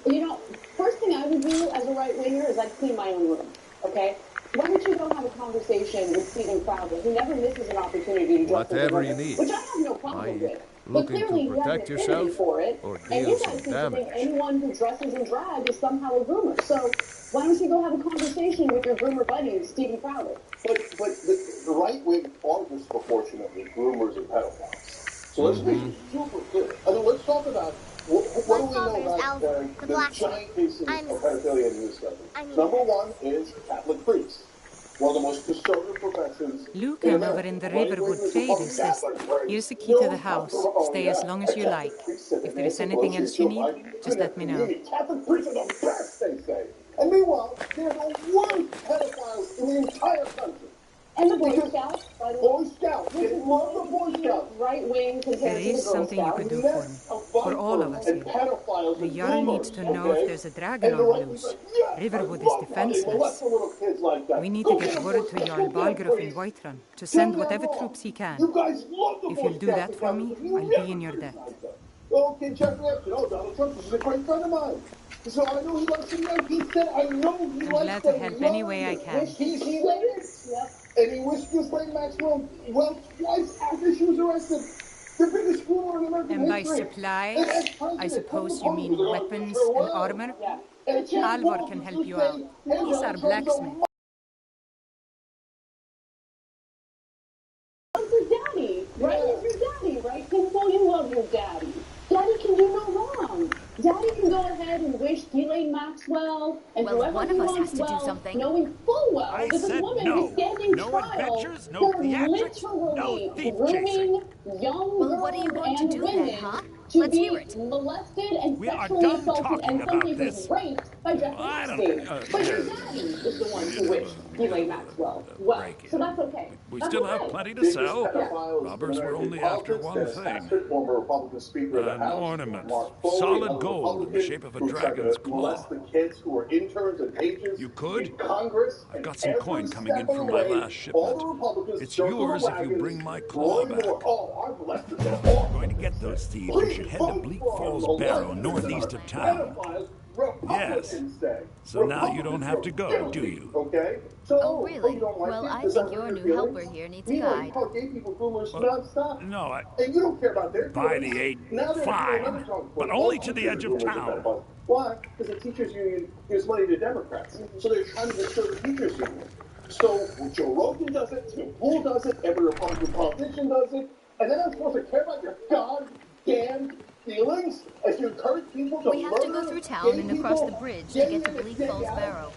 you know, first thing I would do as a right-winger is I'd clean my own room, okay? Why don't you go have a conversation with Stephen Crowder, who never misses an opportunity to dress Whatever as a you woman, need. which I have no problem with. But Looking clearly to you have protect an yourself affinity for it, or and deal you some guys seem to damage? think anyone who dresses in drag is somehow a groomer. So why don't you go have a conversation with your groomer buddy, Stephen Crowder? But the right wing are disproportionately groomers and pedophiles. So let's be super clear. I mean, let's talk about what do we know about the giant cases of pedophilia in this country. Number one is Catholic priests. One of the most conservative professions. Lou came over in the Riverwood Trader says, here's the key to the house. Stay as long as you like. If there is anything else you need, just let me know. Catholic priests are the best, they say. And meanwhile, they're the worst pedophiles in the entire country. And the Boy Scouts, by the way. Boy Scouts. They love the Boy Scouts. Right wing compared There to the is Girl something you Scouts. could do for me. For all of us here. The Jarl needs to know if there's a dragon on the loose. Riverwood is defenseless. We need to get word to Jarl Balgruuf in Whiterun to send whatever troops he can. If you'll do that for me, I'll be in your debt. Okay, check me out. You know, Donald Trump is a great friend of mine. So I know he likes to make. He said, I know he likes to. I'm glad to help any way I can. And he wished Ghislaine Maxwell well twice after she was arrested. The biggest screw in American And by history. supplies, I suppose you mean weapons and armor? Alvor can help you out. He's our blacksmith. It's your daddy, right? It's your daddy, right? People, you love your daddy. Daddy can do no wrong. Daddy can go ahead and wish Ghislaine Maxwell and well, whoever one he of us wants has to well, do something. knowing full well I that this said woman no. is standing No trial adventures, no for theatrics, literally no thief grooming chasing. young Well, girls what are you going to and do women then, huh? to Let's be hear it. molested and We are sexually done assaulted talking and some about cases this. raped by Jeffrey I don't- Epstein. But your daddy is the one who wished Ghislaine Maxwell well. So that's okay. We That's still okay. have plenty to sell. Yeah. Robbers were only after one thing. Former Republican Speaker of the An House, ornament. Mark Foley, Solid other gold in the Republicans shape of a who tried dragon's to molest claw. the kids who were interns and pages You could? in Congress. I've got and some every coin coming in step from of my the way, last shipment. all the Republicans It's circle yours the if you wagons, bring my claw Roy Moore. back. Oh, I've molested them If all. you're going to get those thieves, you should head to Bleak Falls Barrow, northeast of town. Yes. So now you don't have to go, do you? Okay. So, Oh, really? you don't like Well, it? I Does think that your hurt new your helper feelings? here needs a Meanwhile, you guide. call gay people boomers nonstop. No, And you don't care about their by feelings. the 8, Now they're doing fine. another talking But point. only All to the teachers edge are of boomers and town. pedophiles. Why? Because the teachers union gives money to Democrats. So they're trying to destroy the teachers union. So Joe Rogan does it, Tim Pool does it, every Republican politician does it, and then I'm supposed to care about your goddamn feelings as you encourage people to We have to go murder through town gay and across people the bridge to day get to in and Bleak day Falls out? Barrow.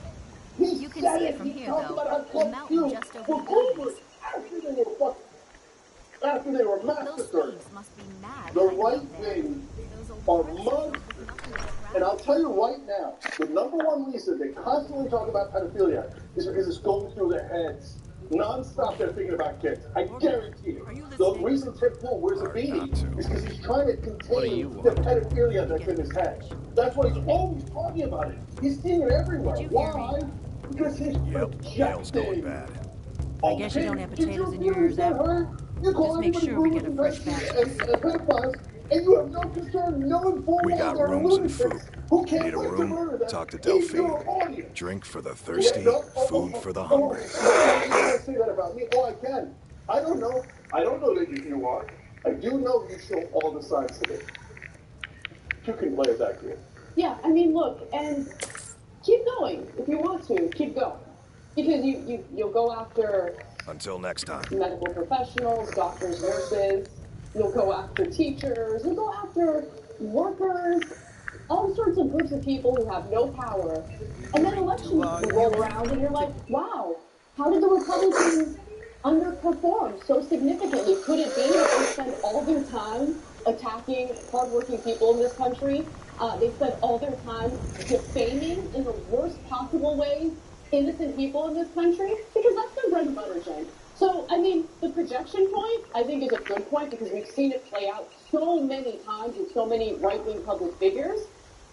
He You can said see it. it from He here, talked though. about how The close mountain you just over were the buildings. groomers after they were Those massacred. thieves must be mad. The hiding right out there. wing Those are old pricks mud. with nothing but And I'll crap. tell you right now, the number one reason they constantly talk about pedophilia is because it's going through their heads. Non-stop, they're thinking about kids. I guarantee you. The reason Tim Pool wears a beanie is because he's trying to contain the pedophilia that's in his head. That's why he's always talking about it. He's seeing it everywhere. Why? Because he's Yale's going projecting. bad. I guess you don't have potatoes in your ears after. Just make sure we get a fresh batch. And you have no concern knowing full We well got they're rooms and food. lunatics who can't Need a wait to room? murder them. Talk to He's your Delphine. audience. Drink for the thirsty, food for the hungry. You can't say that about me. Oh, I can. I don't know. I don't know that you are. I do know you show all the signs to me. You can play it that game. Yeah, I mean, look, and keep going if you want to. Keep going. Because you'll go after Until next time. medical professionals, doctors, nurses. You'll go after teachers. You'll go after workers. All sorts of groups of people who have no power. And then elections roll around and you're like, wow, how did the Republicans underperform so significantly? Could it be that they spend all their time attacking hardworking people in this country? They spend all their time defaming in the worst possible way innocent people in this country? Because that's their bread and butter, Jen. So, I mean, the projection point, I think, is a good point because we've seen it play out so many times with so many right-wing public figures.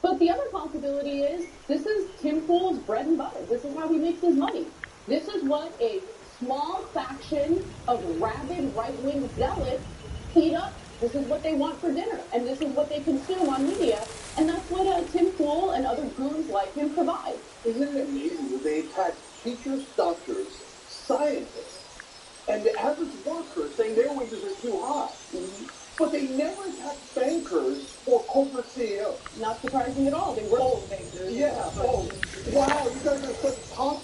But the other possibility is this is Tim Pool's bread and butter. This is how he makes his money. This is what a small faction of rabid right-wing zealots eat up. This is what they want for dinner, and this is what they consume on media, and that's what Tim Pool and other goons like him provide. Isn't it amazing that they attack teachers, doctors, scientists, and the average worker saying their wages are too high? Mm-hmm. But they never attack bankers or corporate CEOs. Not surprising at all. They work with bankers. Yeah. Oh, wow. You guys are such top.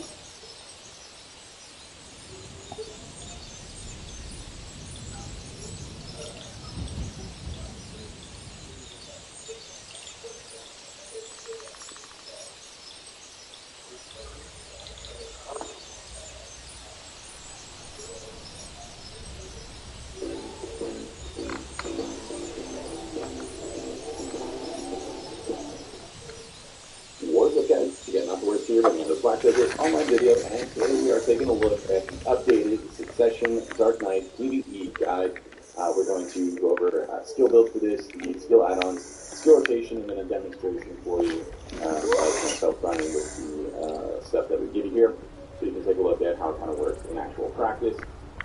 Online video, and today we are taking a look at the updated Succession Dark Knight PvE guide. We're going to go over skill build for this, the skill add-ons, skill rotation, and then a demonstration for you self-running with the stuff that we give you here, so you can take a look at how it kind of works in actual practice.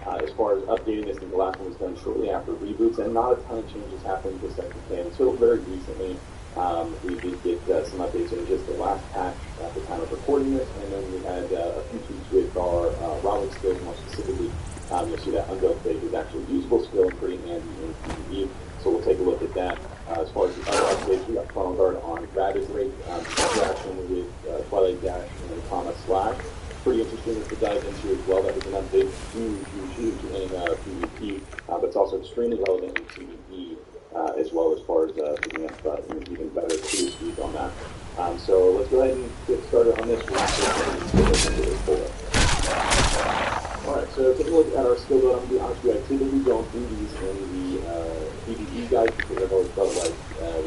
As far as updating this, I think the last one was done shortly after reboots, and not a ton of changes happened to second plan until very recently. We did get some updates in just the last patch at the time of recording this, and then we had a few tweaks with our Rolling skills. More specifically, you'll see that Unveiled Fate is actually a usable skill and pretty handy in PvE, so we'll take a look at that. As far as the other updates, we got Funnel Guard on Ravage Rate, interaction with Twilight Dash and Thomas Slash. Pretty interesting to dive into as well. That was an update, huge in PvP, but it's also extremely relevant in PvE. As well as far as picking up even better clear speed on that. So let's go ahead and get started on this one. Alright, so take a look at our skill build. I'm going to be honest with you, I typically don't do these in the PvE guide because I've always felt like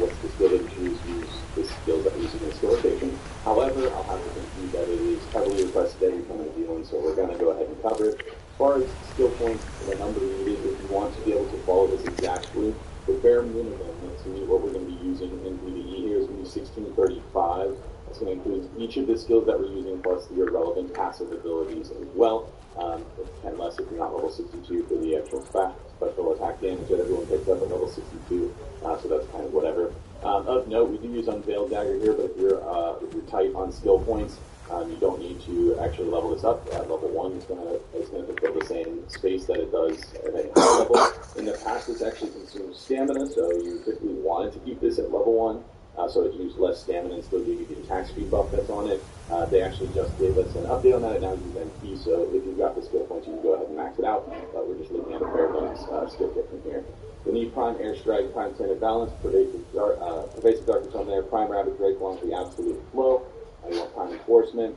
what's the skill that you choose, use the skills that we're using in skill rotation. However, I'll have to concede that it is heavily requested every time I do one, so we're going to go ahead and cover it. As far as skill points, the number needed, if you want to be able to follow this exactly, the bare minimum to meet what we're going to be using in PvE here is going to be 1635. That's going to include each of the skills that we're using plus the irrelevant passive abilities as well. And less if you're not level 62 for the actual special attack damage that everyone picks up at level 62. So that's kind of whatever. Of note, we do use Unveiled Dagger here, but if you're tight on skill points, you don't need to actually level this up. At level 1, it's going to fill the same space that it does at any higher level. In the past, this actually consumes stamina, so you typically wanted to keep this at level 1, so it used less stamina and still give you the attack speed buff that's on it. They actually just gave us an update on that, and now uses MP, so if you've got the skill points, you can go ahead and max it out, but we're just looking at a bare bones skill kit from here. We need Prime Airstrike, Prime Standard Balance, Pervasive Darkness on there, Prime Ravage Rate along the Absolute Flow. You want Prime Enforcement,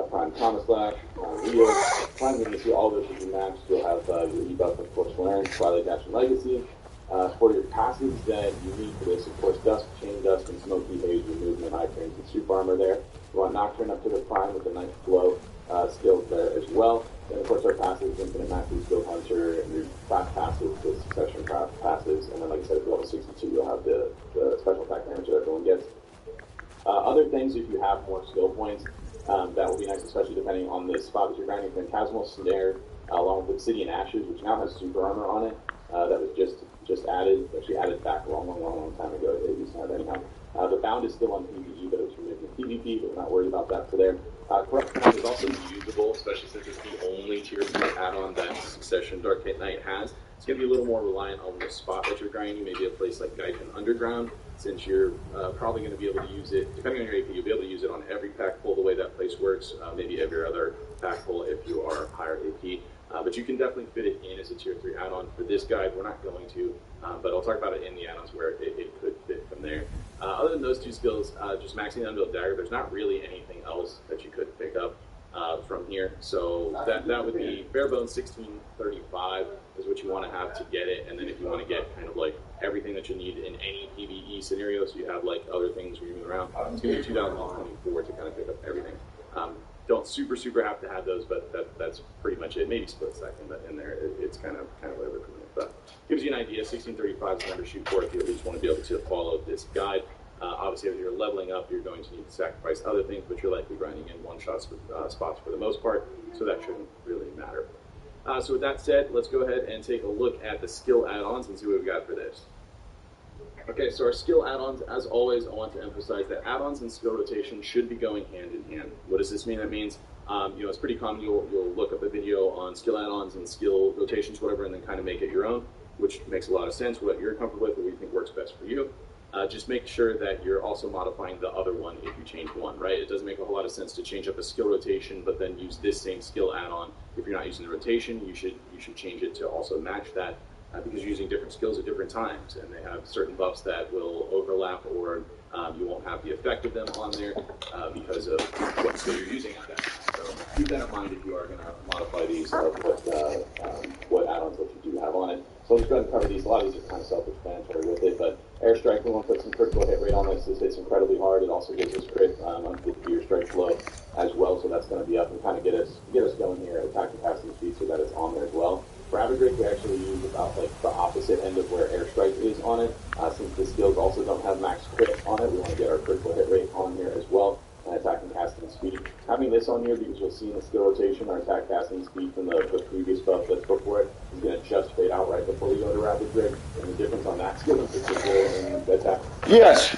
Prime Thomas Slash, Prime Wheel, Prime Legacy. All those should be maxed. You'll have your debuff, of course, Learn, Twilight Dash, and Legacy. For your passives that you need for this, of course, Dusk, Chain Dust, and Smoky Haze, your movement, high frames, and super armor there. You want Nocturne up to the Prime with the Night Flow skills there as well. Then, of course, our passives, Infinite Mastery, Skill Hunter, and your craft passives, the Succession craft passives. And then, like I said, at level 62, you'll have the special attack damage that everyone gets. Other things, if you have more skill points, that will be nice, especially depending on the spot that you're grinding. Phantasmal Snare, along with Obsidian Ashes, which now has super armor on it. That was just added, actually added back a long time ago. It used to have anyhow. The Bound is still on PvE, but it was removed from PvP, but we're not worried about that for there. Corrupt Command is also usable, especially since it's the only tier 3 add-on that Succession Dark Knight has. It's going to be a little more reliant on the spot that you're grinding, maybe a place like Gaijin Underground, since you're probably going to be able to use it, depending on your AP, you'll be able to use it on every pack pull the way that place works, maybe every other pack pull if you are higher AP. But you can definitely fit it in as a tier 3 add-on. For this guide, we're not going to, but I'll talk about it in the add-ons where it could fit from there. Other than those two skills, just maxing the Unveiled Dagger, there's not really anything else that you could pick up from here. So that would be bare bones 1635 is what you want to have to get it. And then if you want to get kind of like everything that you need in any PvE scenario, so you have like other things moving around, it's going to be 2024 to kind of pick up everything. Don't super have to have those, but that's pretty much it. Maybe split second, but in there it's kind of whatever from it. But gives you an idea. 1635 is the number to shoot for if you at least want to be able to follow this guide. Obviously, as you're leveling up, you're going to need to sacrifice other things, but you're likely grinding in one-shot spots for the most part, so that shouldn't really matter. So with that said, let's go ahead and take a look at the skill add-ons and see what we've got for this. Okay, so our skill add-ons, as always, I want to emphasize that add-ons and skill rotation should be going hand in hand. What does this mean? That means, it's pretty common you'll look up a video on skill add-ons and skill rotations, whatever, and then kind of make it your own, which makes a lot of sense, what you're comfortable with, what you think works best for you. Just make sure that you're also modifying the other one if you change one, right? It doesn't make a whole lot of sense to change up a skill rotation, but then use this same skill add-on. If you're not using the rotation, you should change it to also match that, because you're using different skills at different times, and they have certain buffs that will overlap, or you won't have the effect of them on there because of what skill you're using at that time. So keep that in mind if you are going to modify these, what add-ons that you do have on it. So I'll just go ahead and cover these. A lot of these are kind of self-explanatory with it, but airstrike, we want to put some critical hit rate on this. This hits incredibly hard. It also gives us crit on the gear strike flow as well, so that's going to be up and kind of get us going here. Attack capacity speed, so that it's on there as well. For average rate, we actually use about like the opposite end of where airstrike is on it. Since the skills also don't have max crit on it, we want to get our critical hit rate on here as well. And attack and casting speed. Having this on here, because you'll see in the skill rotation, our attack casting speed from the previous buff that's before it is going to just fade out right before we go to rapid rig. And the difference on that skill is the attack. Yes.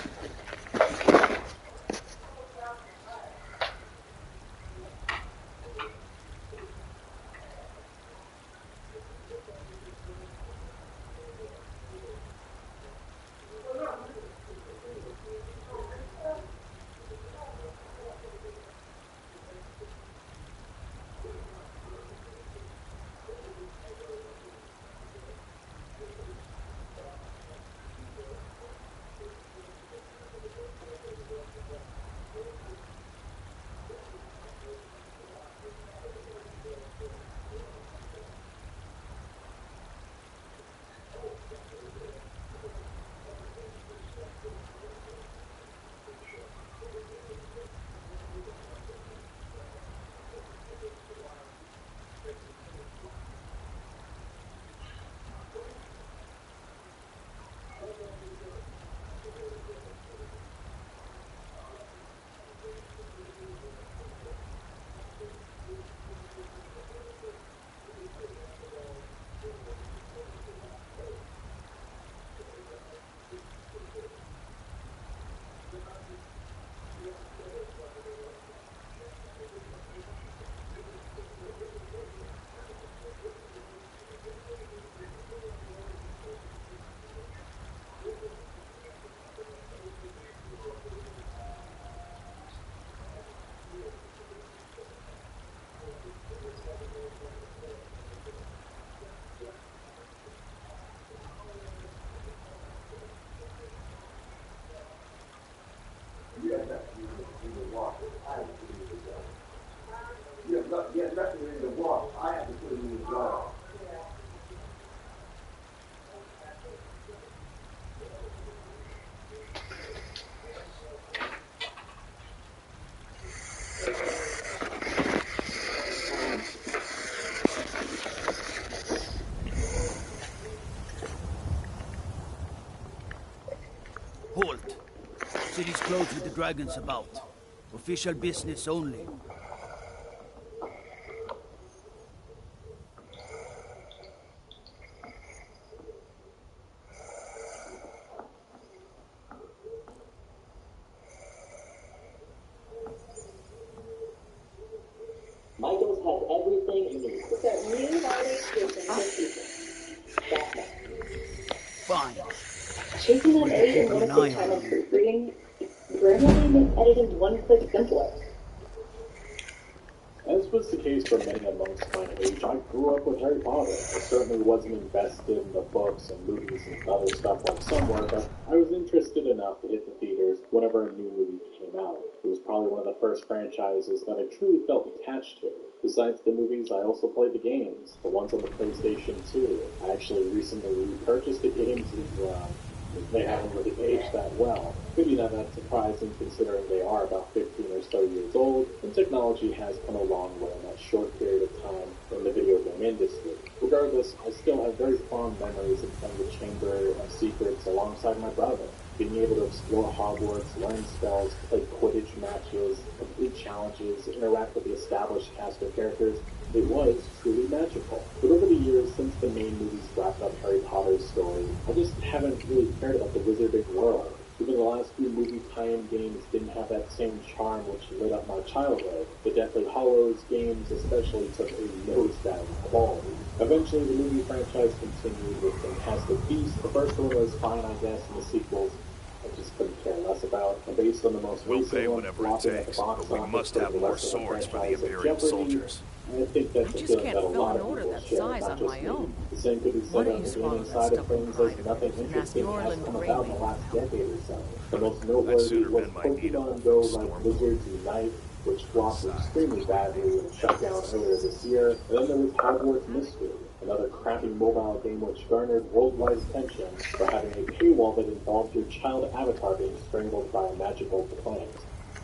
Halt. City's closed with the dragons about. Official business only. Michael's has everything you need. It's a new holiday edition for people. That's it. Fine. Chasing that egg and limited time of proofreading gradually makes editing one click simpler. As was the case for many amongst my age, I grew up with Harry Potter. I certainly wasn't invested in the books and movies and other stuff like some were, but I was interested enough to hit the theaters whenever a new movie came out. It was probably one of the first franchises that I truly felt attached to. Besides the movies, I also played the games, the ones on the PlayStation 2. I actually recently repurchased the games as they haven't really aged that well. Maybe not that surprising considering they are about 15 or so years old, and technology has come a long way in that short period of time in the video game game industry. Regardless, I still have very fond memories of playing the Chamber of Secrets alongside my brother. Being able to explore Hogwarts, learn spells, play Quidditch matches, complete challenges, interact with the established cast of characters, it was truly magical. But over the years, since the main movies wrapped up Harry Potter's story, I just haven't really cared about the wizarding world. Even the last few movie tie-in games didn't have that same charm which lit up my childhood. The Deathly Hallows games especially took a nosedive in quality. Eventually, the movie franchise continued with Fantastic Beasts. The first one was fine, I guess, and the sequels I just couldn't care less about. And based on the most recent We'll pay one, whatever it flopping at the takes, box but we office must for have the more rest of the swords for the franchise of Imperial Jeopardy, soldiers. I think that's I a just feeling can't that a fill lot an of order people that share, size not on just my me. own. The same could be Why said don't on you the swallow gaming that side of stubborn things, pride as of nothing yours and ask interesting has Orland come to about in bring the me last help? decade or so. The most I'd noteworthy sooner was bend my knee to Pokemon Go Ulfric's like Stormcloak. Wizards Unite, which flopped extremely badly and shut down earlier this year. And then there was Hogwarts Mystery, another crappy mobile game which garnered worldwide attention for having a paywall that involved your child avatar being strangled by a magical plant.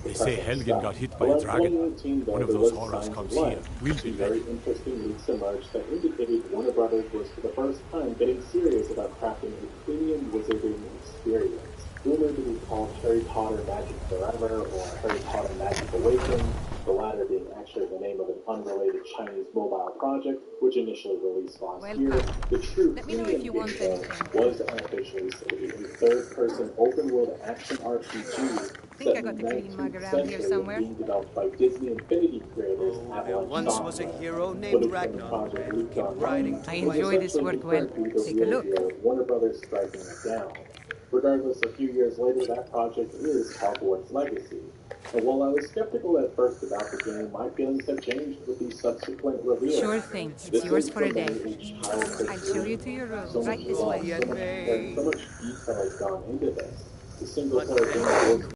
They say Helgen got hit by a Around dragon. 2018, though, One of there those was horrors signs comes of life. here. We'll be Some very ready. interesting leaks emerged that indicated Warner Brothers was for the first time getting serious about crafting a premium wizarding experience. Rumored to be called Harry Potter Magic Forever or Harry Potter Magic Awakening, the latter being actually the name of an unrelated Chinese mobile project, which initially released last year. The true Let me know if you want premium game, though, was unofficially said to be a third-person open-world action RPG Think set I in got the the clean 19th mug around here century and somewhere. being developed by Disney Infinity creators There Avalanche once was a Software. hero named Footage from the Ragnar. project leaked Keep online, riding I was enjoy this essentially work well. confirmed to be the Take a real look. deal, with Warner Brothers striking it down. Regardless, a few years later, that project is Hogwarts Legacy. And while I was skeptical at first about the game, my feelings have changed with the subsequent reveal. Sure thing. It's This yours is for a for day. many a childhood I'll show you dream. to your room. So much Right this love, way. so much care, and so much detail has gone into this. The single But player game works.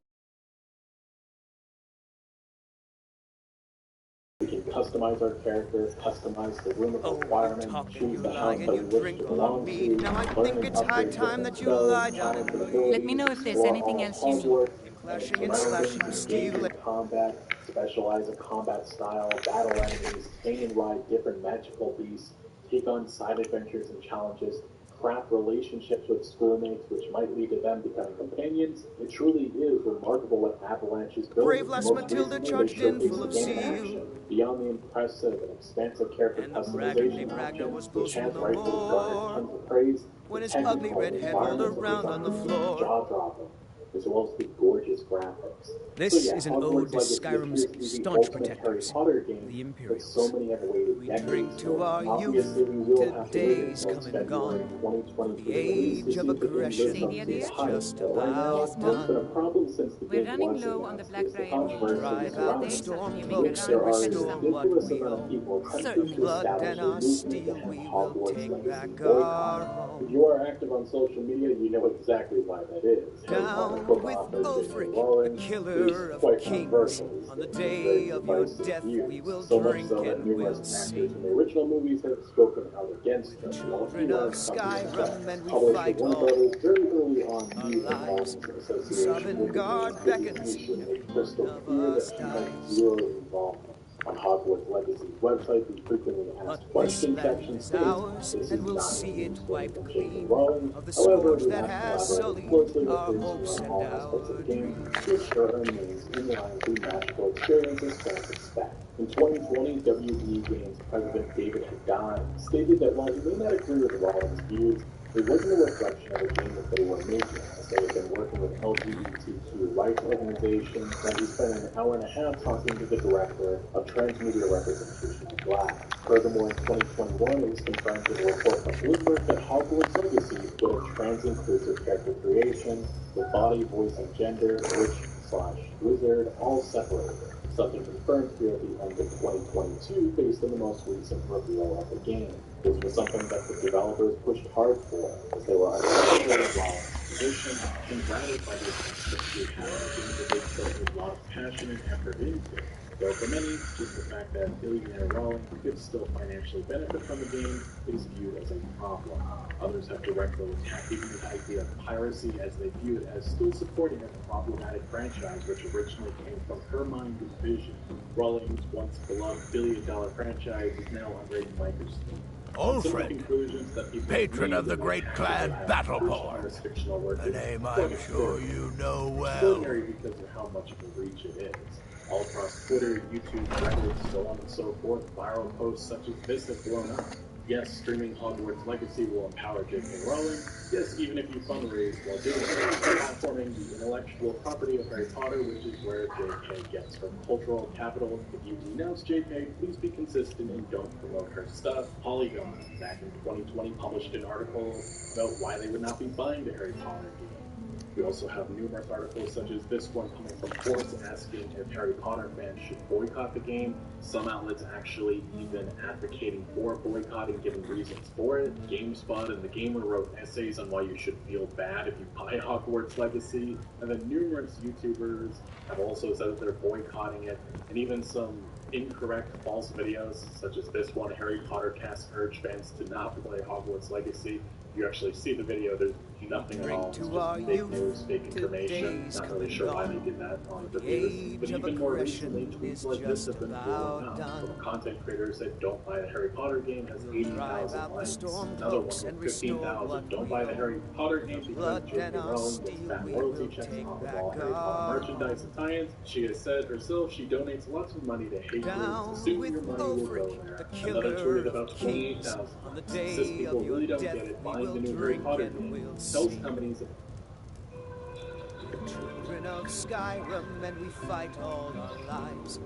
We can customize our characters, customize the room of requirement, choose the house that we wish to belong to, Now I learn think and it's high upgrade time different that you spells, lie down talents, and and bleed. Let me know if there's explore anything all else you need. Hogwarts Clashing and and slashing, surroundings, steal engage in combat, specialize in combat style, battle enemies, tame and ride different magical beasts, take on side adventures and challenges, craft relationships with schoolmates which might lead to them becoming companions. It truly is remarkable what Avalanche is building. Brave lass Most Matilda recently, charged they in full showcased of the game in zeal. action. Beyond the impressive and expansive character And the braggart named customization Ragnar option, was which posing has no rightfully garnered more tons of praise, when the his ugly technical red head rolled environmental around on the design floor. is jaw-dropping, as well as the gorgeous graphics. This So yeah, is an Hogwarts ode to Legacy Skyrim's appears to be the staunch ultimate Harry protectors, Potter game, the but Imperials. so many have waited We decades drink to for. our Obviously, we will youth, have to to wait days until come and February gone. 2020 The for the release to age see of if the game lives aggression up to the is hype. just But right now, about Yes, Mom. what's been a problem since the We're game running was low on the announced is the Blackbriar mules. controversy drive Other out the surrounding days, it. I'll give you stormcloaks a There run are for a some. what ridiculous we amount of own. people attempting Certainly. to Blood establish and a our movement steel to have we will Hogwarts take Legacy back boycott. our home. If you are active on social media, you know exactly why that is. Harry Potter Down book with author J.K. Ulfric, Rowling the is killer of quite kings. controversial these On the days, with very day of your divisive death, views. we will So much drink so that and numerous we'll actors sing. from the original movies have spoken out against them. While a Children few of have come to respect. Skyrim, and we Publisher fight Warner on. Brothers very early on Our knew the lives, problems in association with the game, Sovngarde making beckons. Nation a crystal None of clear that us he had dies. zero involvement. On Hogwarts Legacy's website, the frequently asked But this questions land section is states ours, this is and we'll not see a it story wiped from J.K. clean Rowling. of the However, scourge we that have has collaborated sullied closely with our his team hopes on and all aspects of our the game dreams. to ensure it remains in line with the magical experiences fans expect. In 2020, WB Games president David Haddad stated that while he may not agree with Rowling's views, it wasn't a reflection of the game that they were making, as they had been working with LGBTQ rights organizations, and he spent an hour and a half talking to the director of transmedia representation at Glass. Furthermore, in 2021, it was confirmed in a report from Bloomberg that Hogwarts Legacy would have trans-inclusive character creation, with body, voice, and gender, witch/wizard, all separated. Something confirmed here at the end of 2022 based on the most recent reveal of the game. This was something that the developers pushed hard for, as they were uncomfortable with Rowling's position and rattled by the aspects we had in the game that they put a lot of passion and effort into. Though for many, just the fact that billionaire Rowling could still financially benefit from the game is viewed as a problem. Others have directly attacked even the idea of piracy, as they view it as still supporting a problematic franchise which originally came from her mind and vision. Rowling's once beloved billion-dollar franchise is now under Microsoft. Ulfred, patron of the great clan Battleport, a name I'm sure you know well. Extraordinary because of how much of a reach it is. All across Twitter, YouTube, Reddit, so on and so forth, viral posts such as this have blown up. Yes, streaming Hogwarts Legacy will empower J.K. Rowling. Yes, even if you fundraise while doing so, platforming the intellectual property of Harry Potter, which is where J.K. gets her cultural capital. If you denounce J.K., please be consistent and don't promote her stuff. Polygon, back in 2020, published an article about why they would not be buying the Harry Potter game. We also have numerous articles such as this one coming from Force asking if Harry Potter fans should boycott the game. Some outlets actually even advocating for boycotting, giving reasons for it. GameSpot and The Gamer wrote essays on why you should feel bad if you buy Hogwarts Legacy. And then numerous YouTubers have also said that they're boycotting it. And even some incorrect false videos such as this one, Harry Potter cast urge fans to not play Hogwarts Legacy. You actually see the video, there's nothing at all. It's just fake news, fake information. Not really sure why they did that on the videos. But even more recently, tweets like this have been blowing up. From a content creator said, "Don't buy the Harry Potter game," has 80,000 likes. Another one with 15,000, "Don't buy the Harry Potter game because J.K. Rowling gets fat royalty checks off of all Harry Potter merchandise and tie-ins." She has said herself she donates lots of money to haters, so soon your money will go there. Another tweet about 28,000. Says people really don't get it. Buying the new Harry Potter game tells companies children of Skyrim, and we fight all our lives.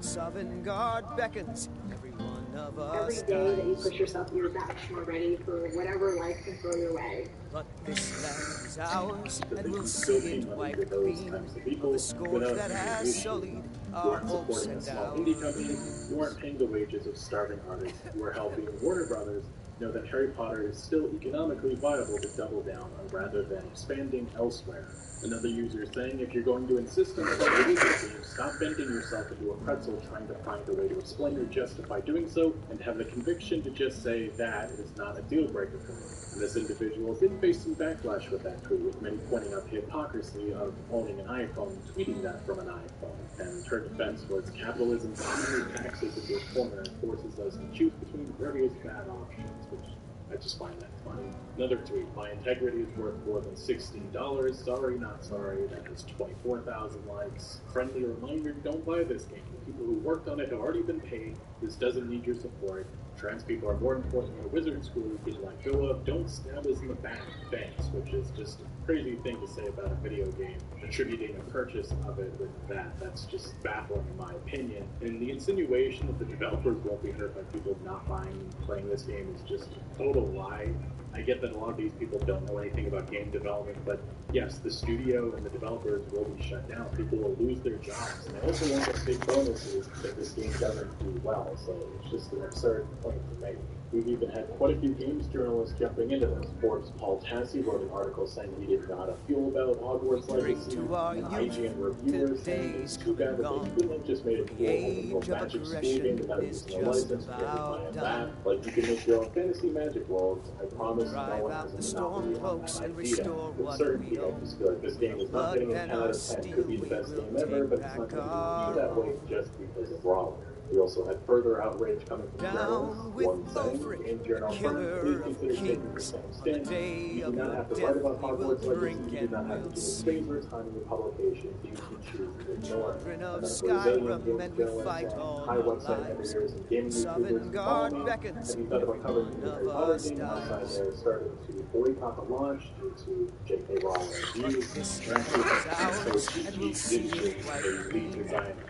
Sovngarde beckons, every one of us. Every day that you push yourself, you're that much more ready for whatever life can throw your way. But this land is ours, and we'll see it wipe clean of the scourge that has sullied our hopes and downs. Indie company, you aren't paying the wages of starving artists. You are helping Warner Brothers know that Harry Potter is still economically viable to double down on rather than expanding elsewhere. Another user saying, if you're going to insist on playing video games, stop bending yourself into a pretzel trying to find a way to explain or justify doing so, and have the conviction to just say that is not a deal breaker for me. And this individual did face some backlash with that tweet, with many pointing out the hypocrisy of owning an iPhone, tweeting that from an iPhone. And her defense was capitalism commonly taxes into a corner and forces us to choose between various bad options, which I just find that funny. Another tweet, my integrity is worth more than $16. Sorry, not sorry. That has 24,000 likes. Friendly reminder, don't buy this game. The people who worked on it have already been paid. This doesn't need your support. Trans people are more important than a wizard school you can let go of. Don't stab us in the back. Thanks, which is just a crazy thing to say about a video game. Attributing a purchase of it with that's just baffling in my opinion. And the insinuation that the developers won't be hurt by people not buying and playing this game is just a total lie. I get that a lot of these people don't know anything about game development, but yes, the studio and the developers will be shut down. People will lose their jobs, and they also won't get big bonuses if this game doesn't do well, so it's just an absurd point to make. We've even had quite a few games journalists jumping into this. Forbes' Paul Tassi wrote an article saying he didn't know how to feel about Hogwarts Legacy, and IGN reviewers saying it's too bad that they couldn't have just made it cool with a magic school game without using a license for every that. Like, you can make your own fantasy magic worlds. I promise no one has a monopoly on that idea. With certainty, I just feel like this game is not getting a 10 out of 10. Could be the best game ever, but it's not going to be that way just because of Rowling. We also had further outrage coming from journalists. One saying, in journal firms, please consider taking the same stand. You do not have to write about Hogwarts Legacy. You do not have to give favors on your publication. You can choose to ignore it. And then Brazilian games journalists and high website editors and gaming YouTubers follow up. Have you thought about covering the Harry Potter game outside there? Started to boycott the launch due to J.K. Rowling's views. And we'll see it wipe clean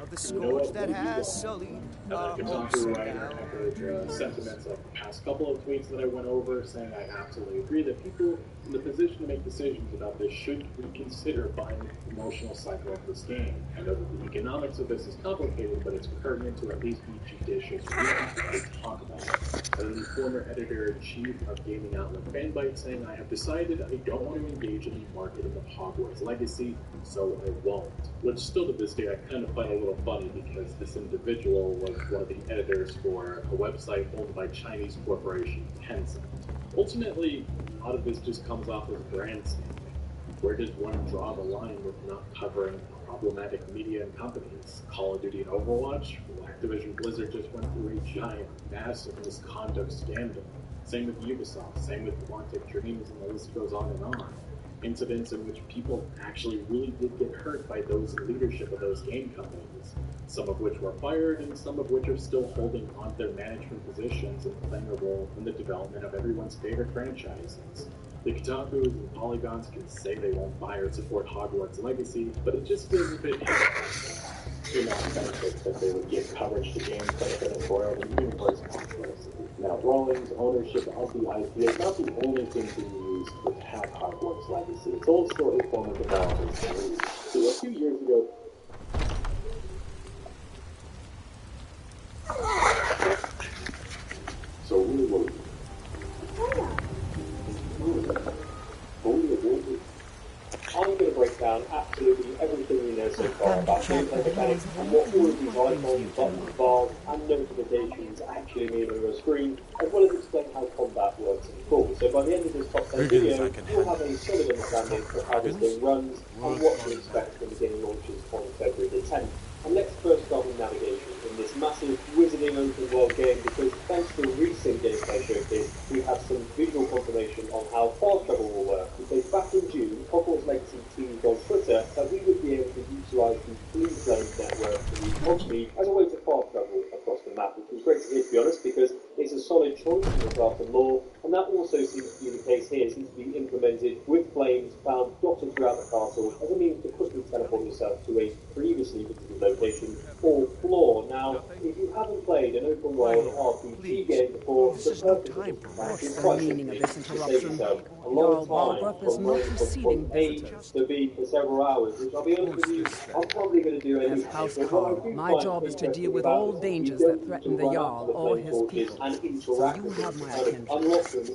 of the scourge that has sullied And then Kotaku writer echoed sentiments of the past couple of tweets that I went over, saying I absolutely agree that people in the position to make decisions about this should reconsider buying the promotional cycle of this game. I know that the economics of this is complicated, but it's pertinent to at least be judicious to talk about it. And then the former editor-in-chief of gaming outlet Fanbyte saying, I have decided I don't want to engage in the marketing of Hogwarts Legacy, so I won't. Which still to this day I kind of find a little funny because this individual was one of the editors for a website owned by Chinese corporation Tencent. Ultimately, a lot of this just comes off as brand standing. Where does one draw the line with not covering problematic media and companies? Call of Duty and Overwatch? Well, Activision Blizzard just went through a giant, massive misconduct scandal. Same with Ubisoft, same with Quantic Dreams, and the list goes on and on. Incidents in which people actually really did get hurt by those in leadership of those game companies, some of which were fired and some of which are still holding on to their management positions and playing a role in the development of everyone's favorite franchises. The Kotakus and Polygons can say they won't buy or support Hogwarts Legacy, but it just feels a bit benefits that they would give coverage to games benefiting royal and universe controversy. Now, Rowling's ownership of the IP is not the only thing to be used to attack Hogwarts Legacy. It's also a form of development. So a few years ago, so really what I'm going to break down absolutely everything you know so far about gameplay mechanics and what all of these icons, buttons, bars, and notifications actually mean on your screen, as well as explain how combat works in full. So by the end of this top 10 video, you'll have a solid understanding of how this game runs and what to expect when the game launches on February the 10th. And let's first start with navigation in this massive wizarding open world game, because thanks to a recent gameplay showcase, we have some visual confirmation on how fast travel will work. Because back in June, Hogwarts Legacy teamed on Twitter that we would be able to utilise the Blue Flames network to use Hogsmeade as a way to fast travel across the map, which was great to hear, to be honest, because it's a solid choice in the craft and lore, and that also seems to be the case here. It seems to be implemented with flames found dotted throughout the castle as a means to quickly teleport yourself to a previously visited location or floor. Now, if you haven't played an open world RPG game before, the purpose is quite simply to save yourself a lot of time from running from point A to B for several hours, which I'll be honest with you, I'm probably going to do anyway. My job is to deal with all dangers that threaten the Jarl or his people. So you have my attention.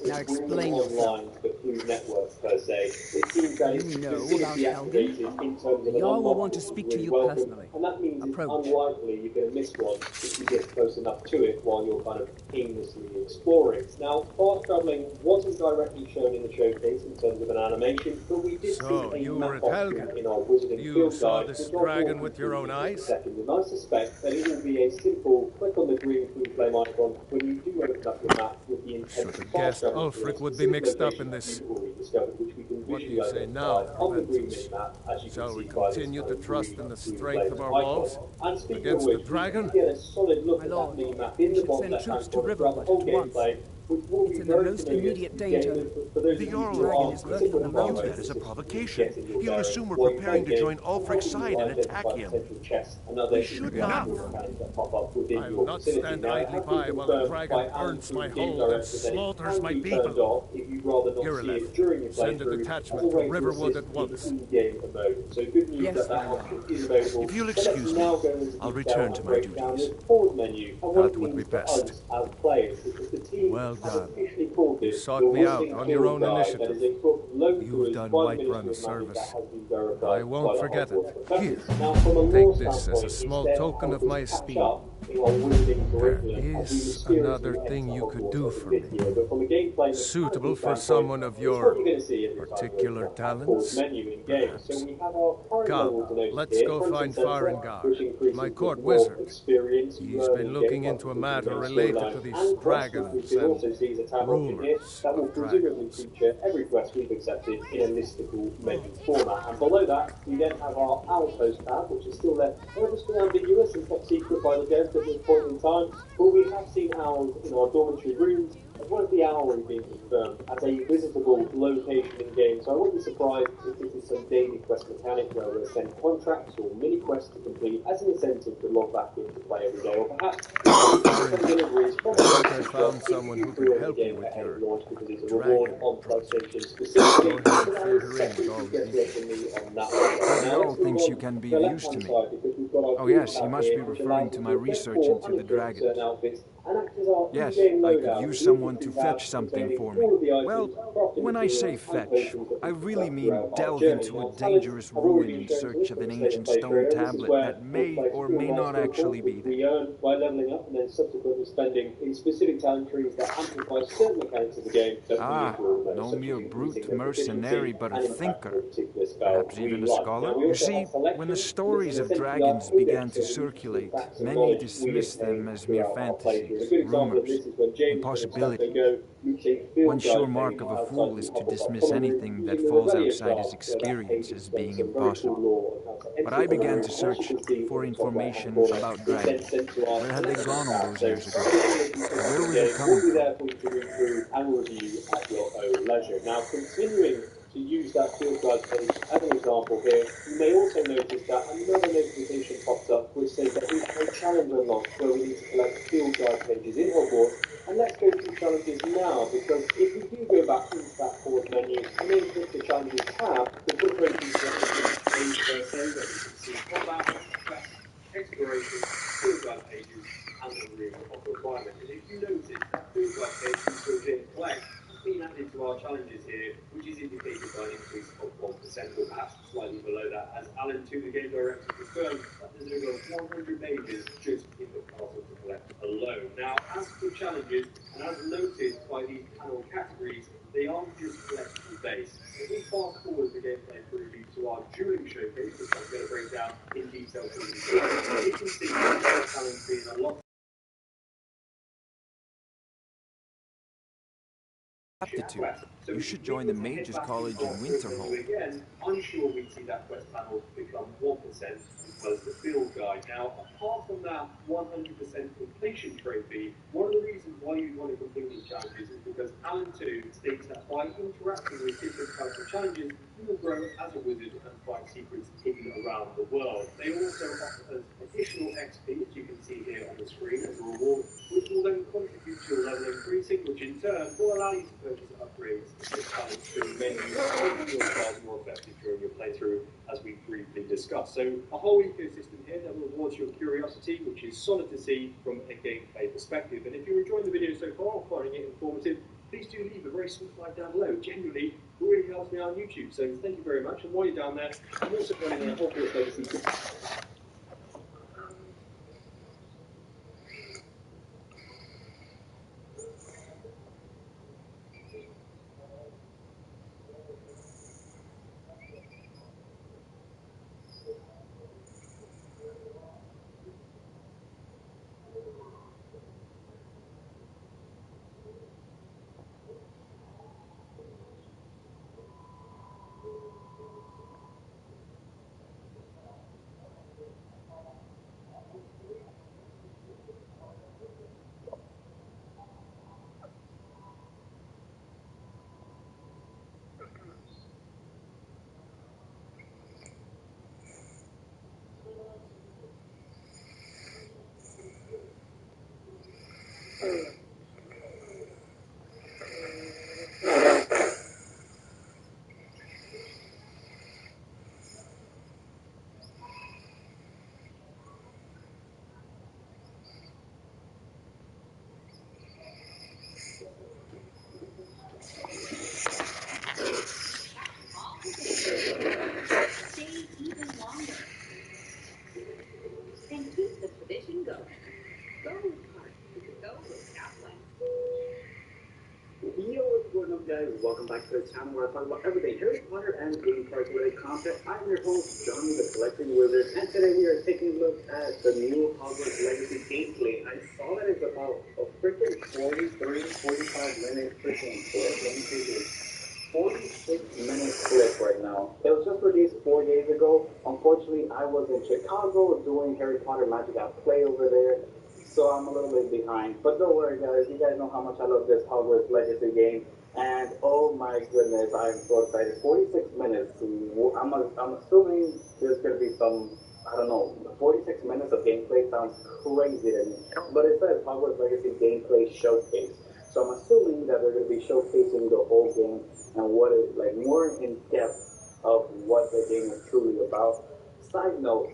Now explain yourself. Networks per se. It seems that it's specifically activated in terms of the Jarl will want to speak to you personally. And that means it's unlikely you're going to miss one if you get close enough to it while you're kind of aimlessly exploring. Now, fast traveling wasn't directly shown in the showcase in terms of an animation, but we did see a map option in our Wizarding Field Guide. You saw this dragon with your own eyes? And I suspect that it will be a simple click on the green flame icon when you do open up your map with the intent to fast travel. Ulfric would be mixed up in this. What do you say now, Ventus? Shall we continue to trust in the strength of our walls against the dragon? My lord, we should send troops to Riverwood at once. It's in the most immediate danger. The Jarl is left on the mountain as a provocation. He'll assume we're preparing to join Ulfric's side and attack him. We should not. I'll not stand idly by while the dragon burns my hold and slaughters my people. Irileth, send a detachment to Riverwood at once. Yes, if you'll excuse me, I'll return to my duties. That would be best. Well done. You sought me out on your own initiative. You've done Whiterun a service. I won't forget it. Here, take this as a small token of my esteem. There is another thing you could do for me. Suitable for someone of your particular talents, perhaps. Come, let's go find Farengar, my court wizard. He's been looking into a matter related to these dragons and rumors of dragons. Every quest we've accepted in a listicle menu format. And below that, we then have our Outpost tab, which is still left purposely ambiguous and kept secret by the devs at this point in time. But we have seen owls in our dormitory rooms as one of the the Owlery being confirmed as a visitable location in game, so I wouldn't be surprised if this is some daily quest mechanic where we're sent contracts or mini quests to complete as an incentive to log back in to play every day, or perhaps deliveries from I found someone who can help you with your because it's a reward on PlayStation specifically. So that is something to get from me on that one. The owl thinks you can be of use to me. Oh yes, he must be referring to my research into the dragons. Yes, I could use someone to fetch something for me. Well, when I say fetch, I really mean delve into a dangerous ruin in search of an ancient stone tablet that may or may not actually be there. By leveling up and then subsequently spending in specific talent trees that amplify certain mechanics of the game. No mere brute mercenary, but a thinker. Perhaps even a scholar. You see, when the stories of dragons began to circulate, many dismissed them as mere fantasies, rumors, impossibilities. One sure mark of a fool is to dismiss anything that falls outside his experience as being impossible. But I began to search for information about dragons. Where had they gone all those years ago? Where were they coming from? And review at your own leisure. Now, continuing to use that field guide page as an example here, you may also notice that another notification pops up which says that we have a challenge unlocked where we need to collect field guide pages in Hogwarts. And let's go to challenges now, because if we do go back into that pause menu and then click the challenges tab, the book opens page per se, where you can see combat, quest, exploration, field guide pages, and the room of requirement. And if you notice that field guide page we filled in collect has been added to our challenges here, which is indicated by an increase of 1%, or perhaps slightly below that, as Alan 2, the game director, confirmed that there's over 100 pages just in the puzzle to collect alone. Now, as for challenges, and as noted by these panel categories, they aren't just collectible based. If we fast forward the gameplay preview to our dueling showcase, which I'm going to break down in detail for you, you can see the challenge being a lot. Aptitude. You should join the Mages College in Winterhold. Again, I'm sure we see that quest panel become 1% as the field guide. Now, apart from that 100% completion trophy, one of the reasons why you want to complete these challenges is because Alan 2 states that by interacting with different types of challenges, you will grow as a wizard and find secrets hidden around the world. They also offer us additional XP, as you can see here on the screen, as a reward, which will then contribute to your level increasing, which in turn will allow you to purchase upgrades to the challenge through menus to make your styles more effective during your playthrough, as we briefly discussed. So a whole ecosystem here that rewards your curiosity, which is solid to see from a gameplay perspective. And if you're enjoying the video so far or finding it informative, please do leave a very sweet like down below. Genuinely, it really helps me out on YouTube. So thank you very much. And while you're down there, I'm also running a Hogwarts Legacy. Guys, welcome back to the channel where I talk about everything Harry Potter and game parts related content. I'm your host, Johnny the Collecting Wizard, and today we are taking a look at the new Hogwarts Legacy gameplay. I saw that it's about a freaking 45-minute freaking clip. Let me see this. 46-minute clip right now. It was just released 4 days ago. Unfortunately, I was in Chicago doing Harry Potter Magic at Play over there. so I'm a little bit behind. But don't worry, guys. You guys know how much I love this Hogwarts Legacy game. And oh my goodness, I'm so excited. 46 minutes. I'm assuming there's going to be some, I don't know, 46 minutes of gameplay sounds crazy to me. But it says Hogwarts Legacy Gameplay Showcase. So I'm assuming that they're going to be showcasing the whole game and what is, like, more in depth of what the game is truly about. Side note,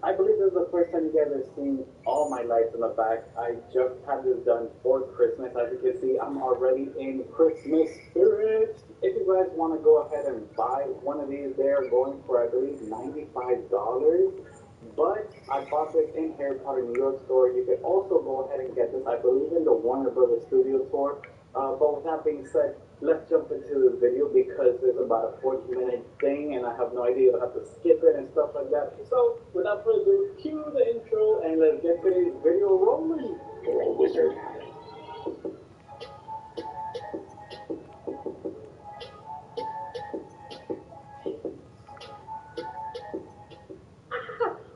I believe this is the first time you guys have seen all my lights in the back. I just had this done for Christmas. As you can see, I'm already in Christmas spirit. If you guys want to go ahead and buy one of these, they're going for, I believe, $95. But I bought this in Harry Potter New York store. You can also go ahead and get this, I believe, in the Warner Brothers Studio store. But with that being said, let's jump into the video because it's about a 40-minute thing and I have no idea. I'll have to skip it and stuff like that. So, without further ado, cue the intro and let's get today's video rolling. You're a wizard.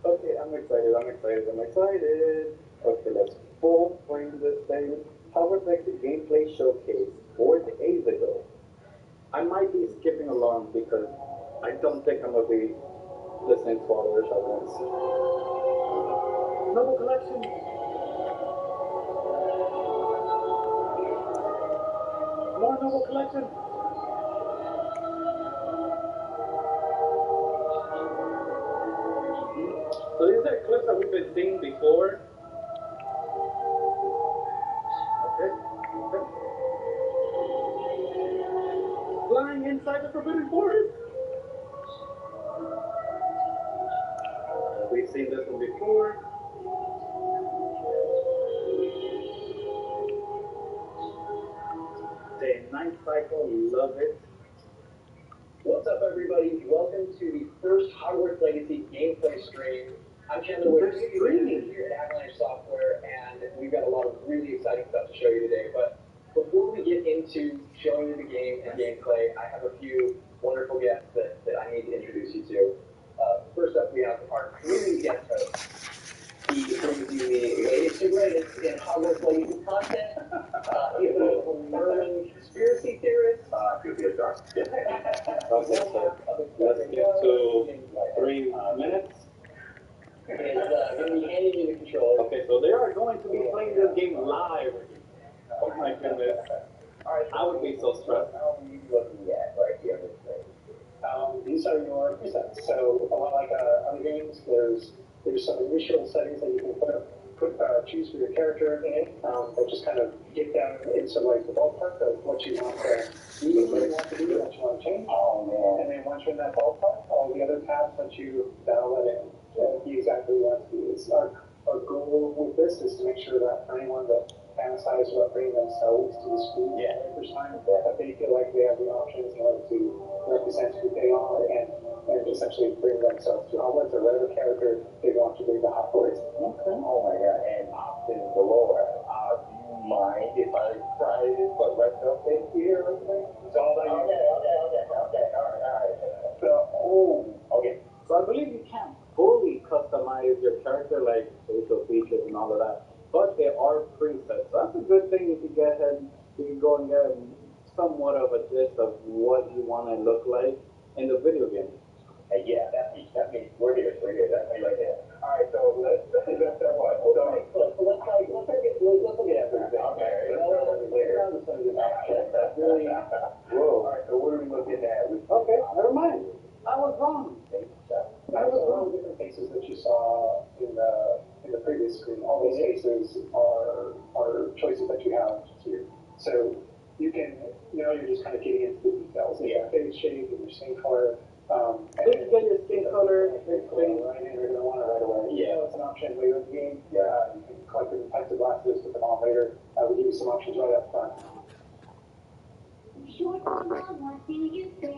Okay, I'm excited. Okay, let's full frame this thing. Hogwarts Legacy Gameplay Showcase 4 days ago. I might be skipping along because I don't think I'm going to be listening to all the words at once. Noble Collection. More Noble Collection. So these are clips that we've been seeing before. Okay. Flying inside the Forbidden Forest. We've seen this one before. Day and night cycle, love it. What's up, everybody? Welcome to the first Hogwarts Legacy gameplay stream. I'm Chandler We're here at Avalanche Software, and we've got a lot of really exciting stuff to show you today. But before we get into showing you the game and gameplay, I have a few wonderful guests that I need to introduce you to. First up, we have our community guest host. He brings you the latest and greatest in Hogwarts Legacy content. He's a Merlin conspiracy theorist. Could be a dark. Okay, so let's get to 3 minutes. And going to be handing you the controller. Okay, so they are going to be playing this game live. Oh my goodness. I would be so stressed. How are you looking at right here? These are your presets. So a lot like other games, there's some initial settings that you can choose for your character that just kind of get down into like the ballpark of what you want to do, what you want to do, what you want to change. Oh man! And then once you're in that ballpark, all the other tabs that'll let it be exactly what you want to do. It's our goal with this is to make sure that for anyone that fantasizes about bringing themselves to the screen for the first time, that they feel like they have the options in order to represent who they are and essentially bring themselves to Hogwarts or whatever character they want to bring to Hogwarts. Okay. Oh my god, and options galore. Do you mind if I try to put myself in here or something? It's all about you. Okay. Alright. So, okay. So I believe you can't fully customize your character, like facial features and all of that. But there are presets. So that's a good thing if you get ahead, you can go and get somewhat of a gist of what you want to look like in the video game. Yeah, that means we're here. That's me right there. Alright, so let's what? Let's look at everything. Okay. That's really, whoa. Alright, so what are we looking at? Okay, never mind. I was wrong. That was one of the different faces that you saw in the previous screen. All these faces are choices that you have here. So you can, you're just kind of getting into the details. Your face shape and your skin color. And you get your skin color, right in, you're going to want it right away. Yeah, it's an option later in the game. Yeah, you can collect different types of glasses, put them on later. We'll give you some options right up front. Short mama, what do you say?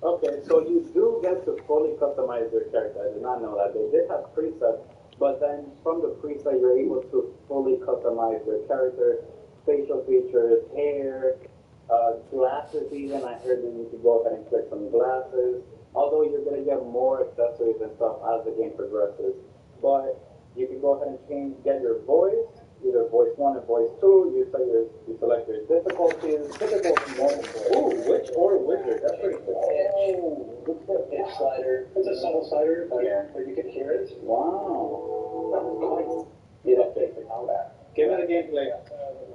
Okay, so you do get to fully customize your character. I did not know that. They did have presets, but then from the preset, you're able to fully customize your character, facial features, hair, glasses even. I heard you need to go ahead and click some glasses. although you're going to get more accessories and stuff as the game progresses. But you can go ahead and get your voice, either voice 1 and voice 2. You select your difficulties. Difficulty 1 and voice. Ooh, witch or wizard. That's pretty cool. Oh, what's the pitch slider? It's a subtle slider, but you can hear it. Wow. Yeah, that's basic combat. Give me the gameplay.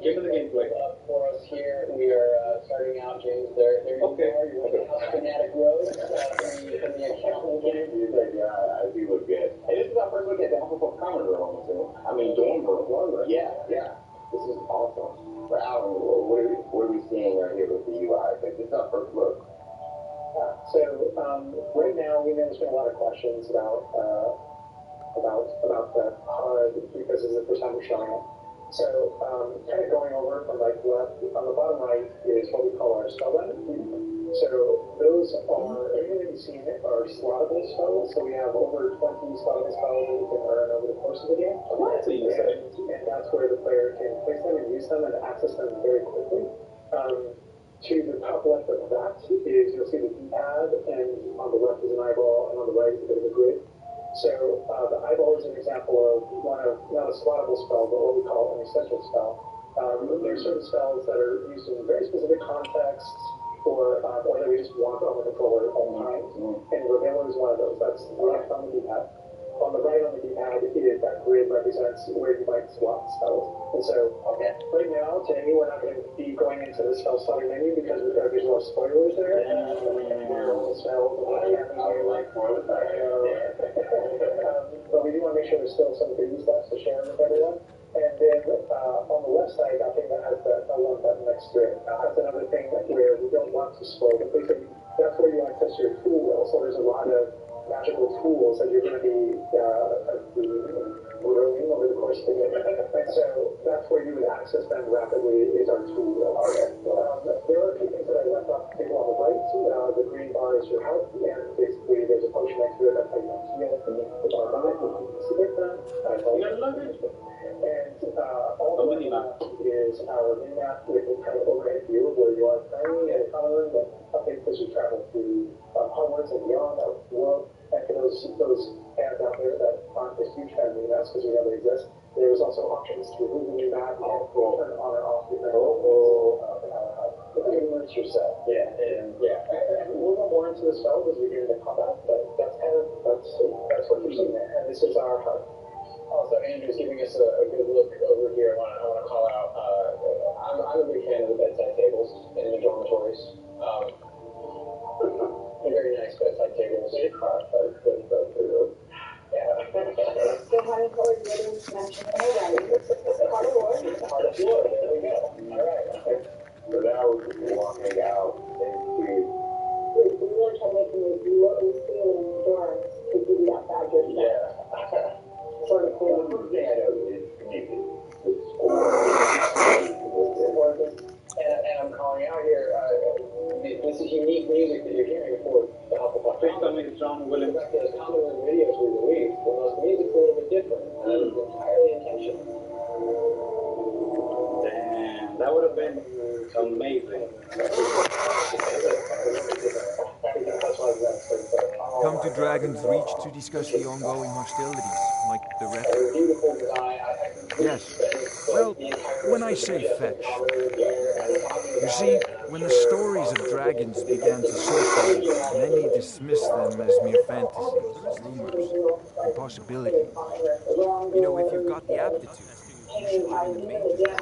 Give me the gameplay. For us here, we are starting out, James. There you are. You're on the House Fanatic Road. From the account game. I do look good. And this is our first look at the Hufflepuff common room, too. I mean, dorm room. Yeah. This is awesome. But Alan, what are we seeing right here with the UI? Like, this is our first look. So right now, we know there's been a lot of questions about the HUD because this is the first time we're showing it. So kind of going over from right to left, on the bottom right is what we call our spell button. So those are, everything that you've seen are slottable spells. So we have over 20 slottable spells that you can earn over the course of the game. And that's where the player can place them and use them and access them very quickly. To the top left of that is, you'll see the D-pad, and on the left is an eyeball, and on the right is a bit of a grid. So the eyeball is an example of one of, not a slottable spell, but what we call an essential spell. There are certain spells that are used in very specific contexts, or that we just want on the controller at all times. And Revealer is one of those. That's left on the D-pad. On the right on the D-pad, that grid represents where you might swap spells. And so, right now, today, we're not going to be going into the spell slotting menu because we've got visual spoilers there. All the spells and what happens when you like more of but we do want to make sure there's still some baby steps to share with everyone. And then on the left side, I think that has the one button next to it. That's another thing where we don't want to spoil, but basically that's where you access your tool wheel. So there's a lot of magical tools that you're going to be growing over the course of the game. And so that's where you would access them rapidly is our tool wheel. There are a few things that I left off the table on the right. The green bar is your health, and basically there's a potion next to it. That's how you heal. The bar and all the way is our mini-map with a kind of overhead view of where you are currently at a common room, but updates as you travel through Hogwarts and beyond out of the world. And for those ads out there that aren't a huge fan of mini-maps, because we know they exist, there's also options to remove the mini-map and turn on or off different immerse yourself. And we'll go more into the spell as we get into combat, but that's what you're seeing there. And this is our HUD. Also, Andrew's giving us a good look over here. I want to call out, I'm a big fan of the bedside tables in the dormitories. Very nice bedside tables. Yeah. There we go. All right. So now we're walking out into... We really try making these low ceiling dorms to give you that badger stuff. Yeah. Sort of cool. The thing I know is music. And I'm calling out here, this is unique music that you're hearing for the Hufflepuff. Please tell me John Williams. Those common room videos we released, well, those music's a little bit different. It's entirely intentional. Damn, that would have been amazing. Come to Dragon's Reach to discuss the ongoing hostilities, like the rest. Yes. Well, when I say fetch, you see, when the stories of dragons began to circulate, many dismissed them as mere fantasies, rumors, and possibilities. You know, if you've got the aptitude, you should join the major.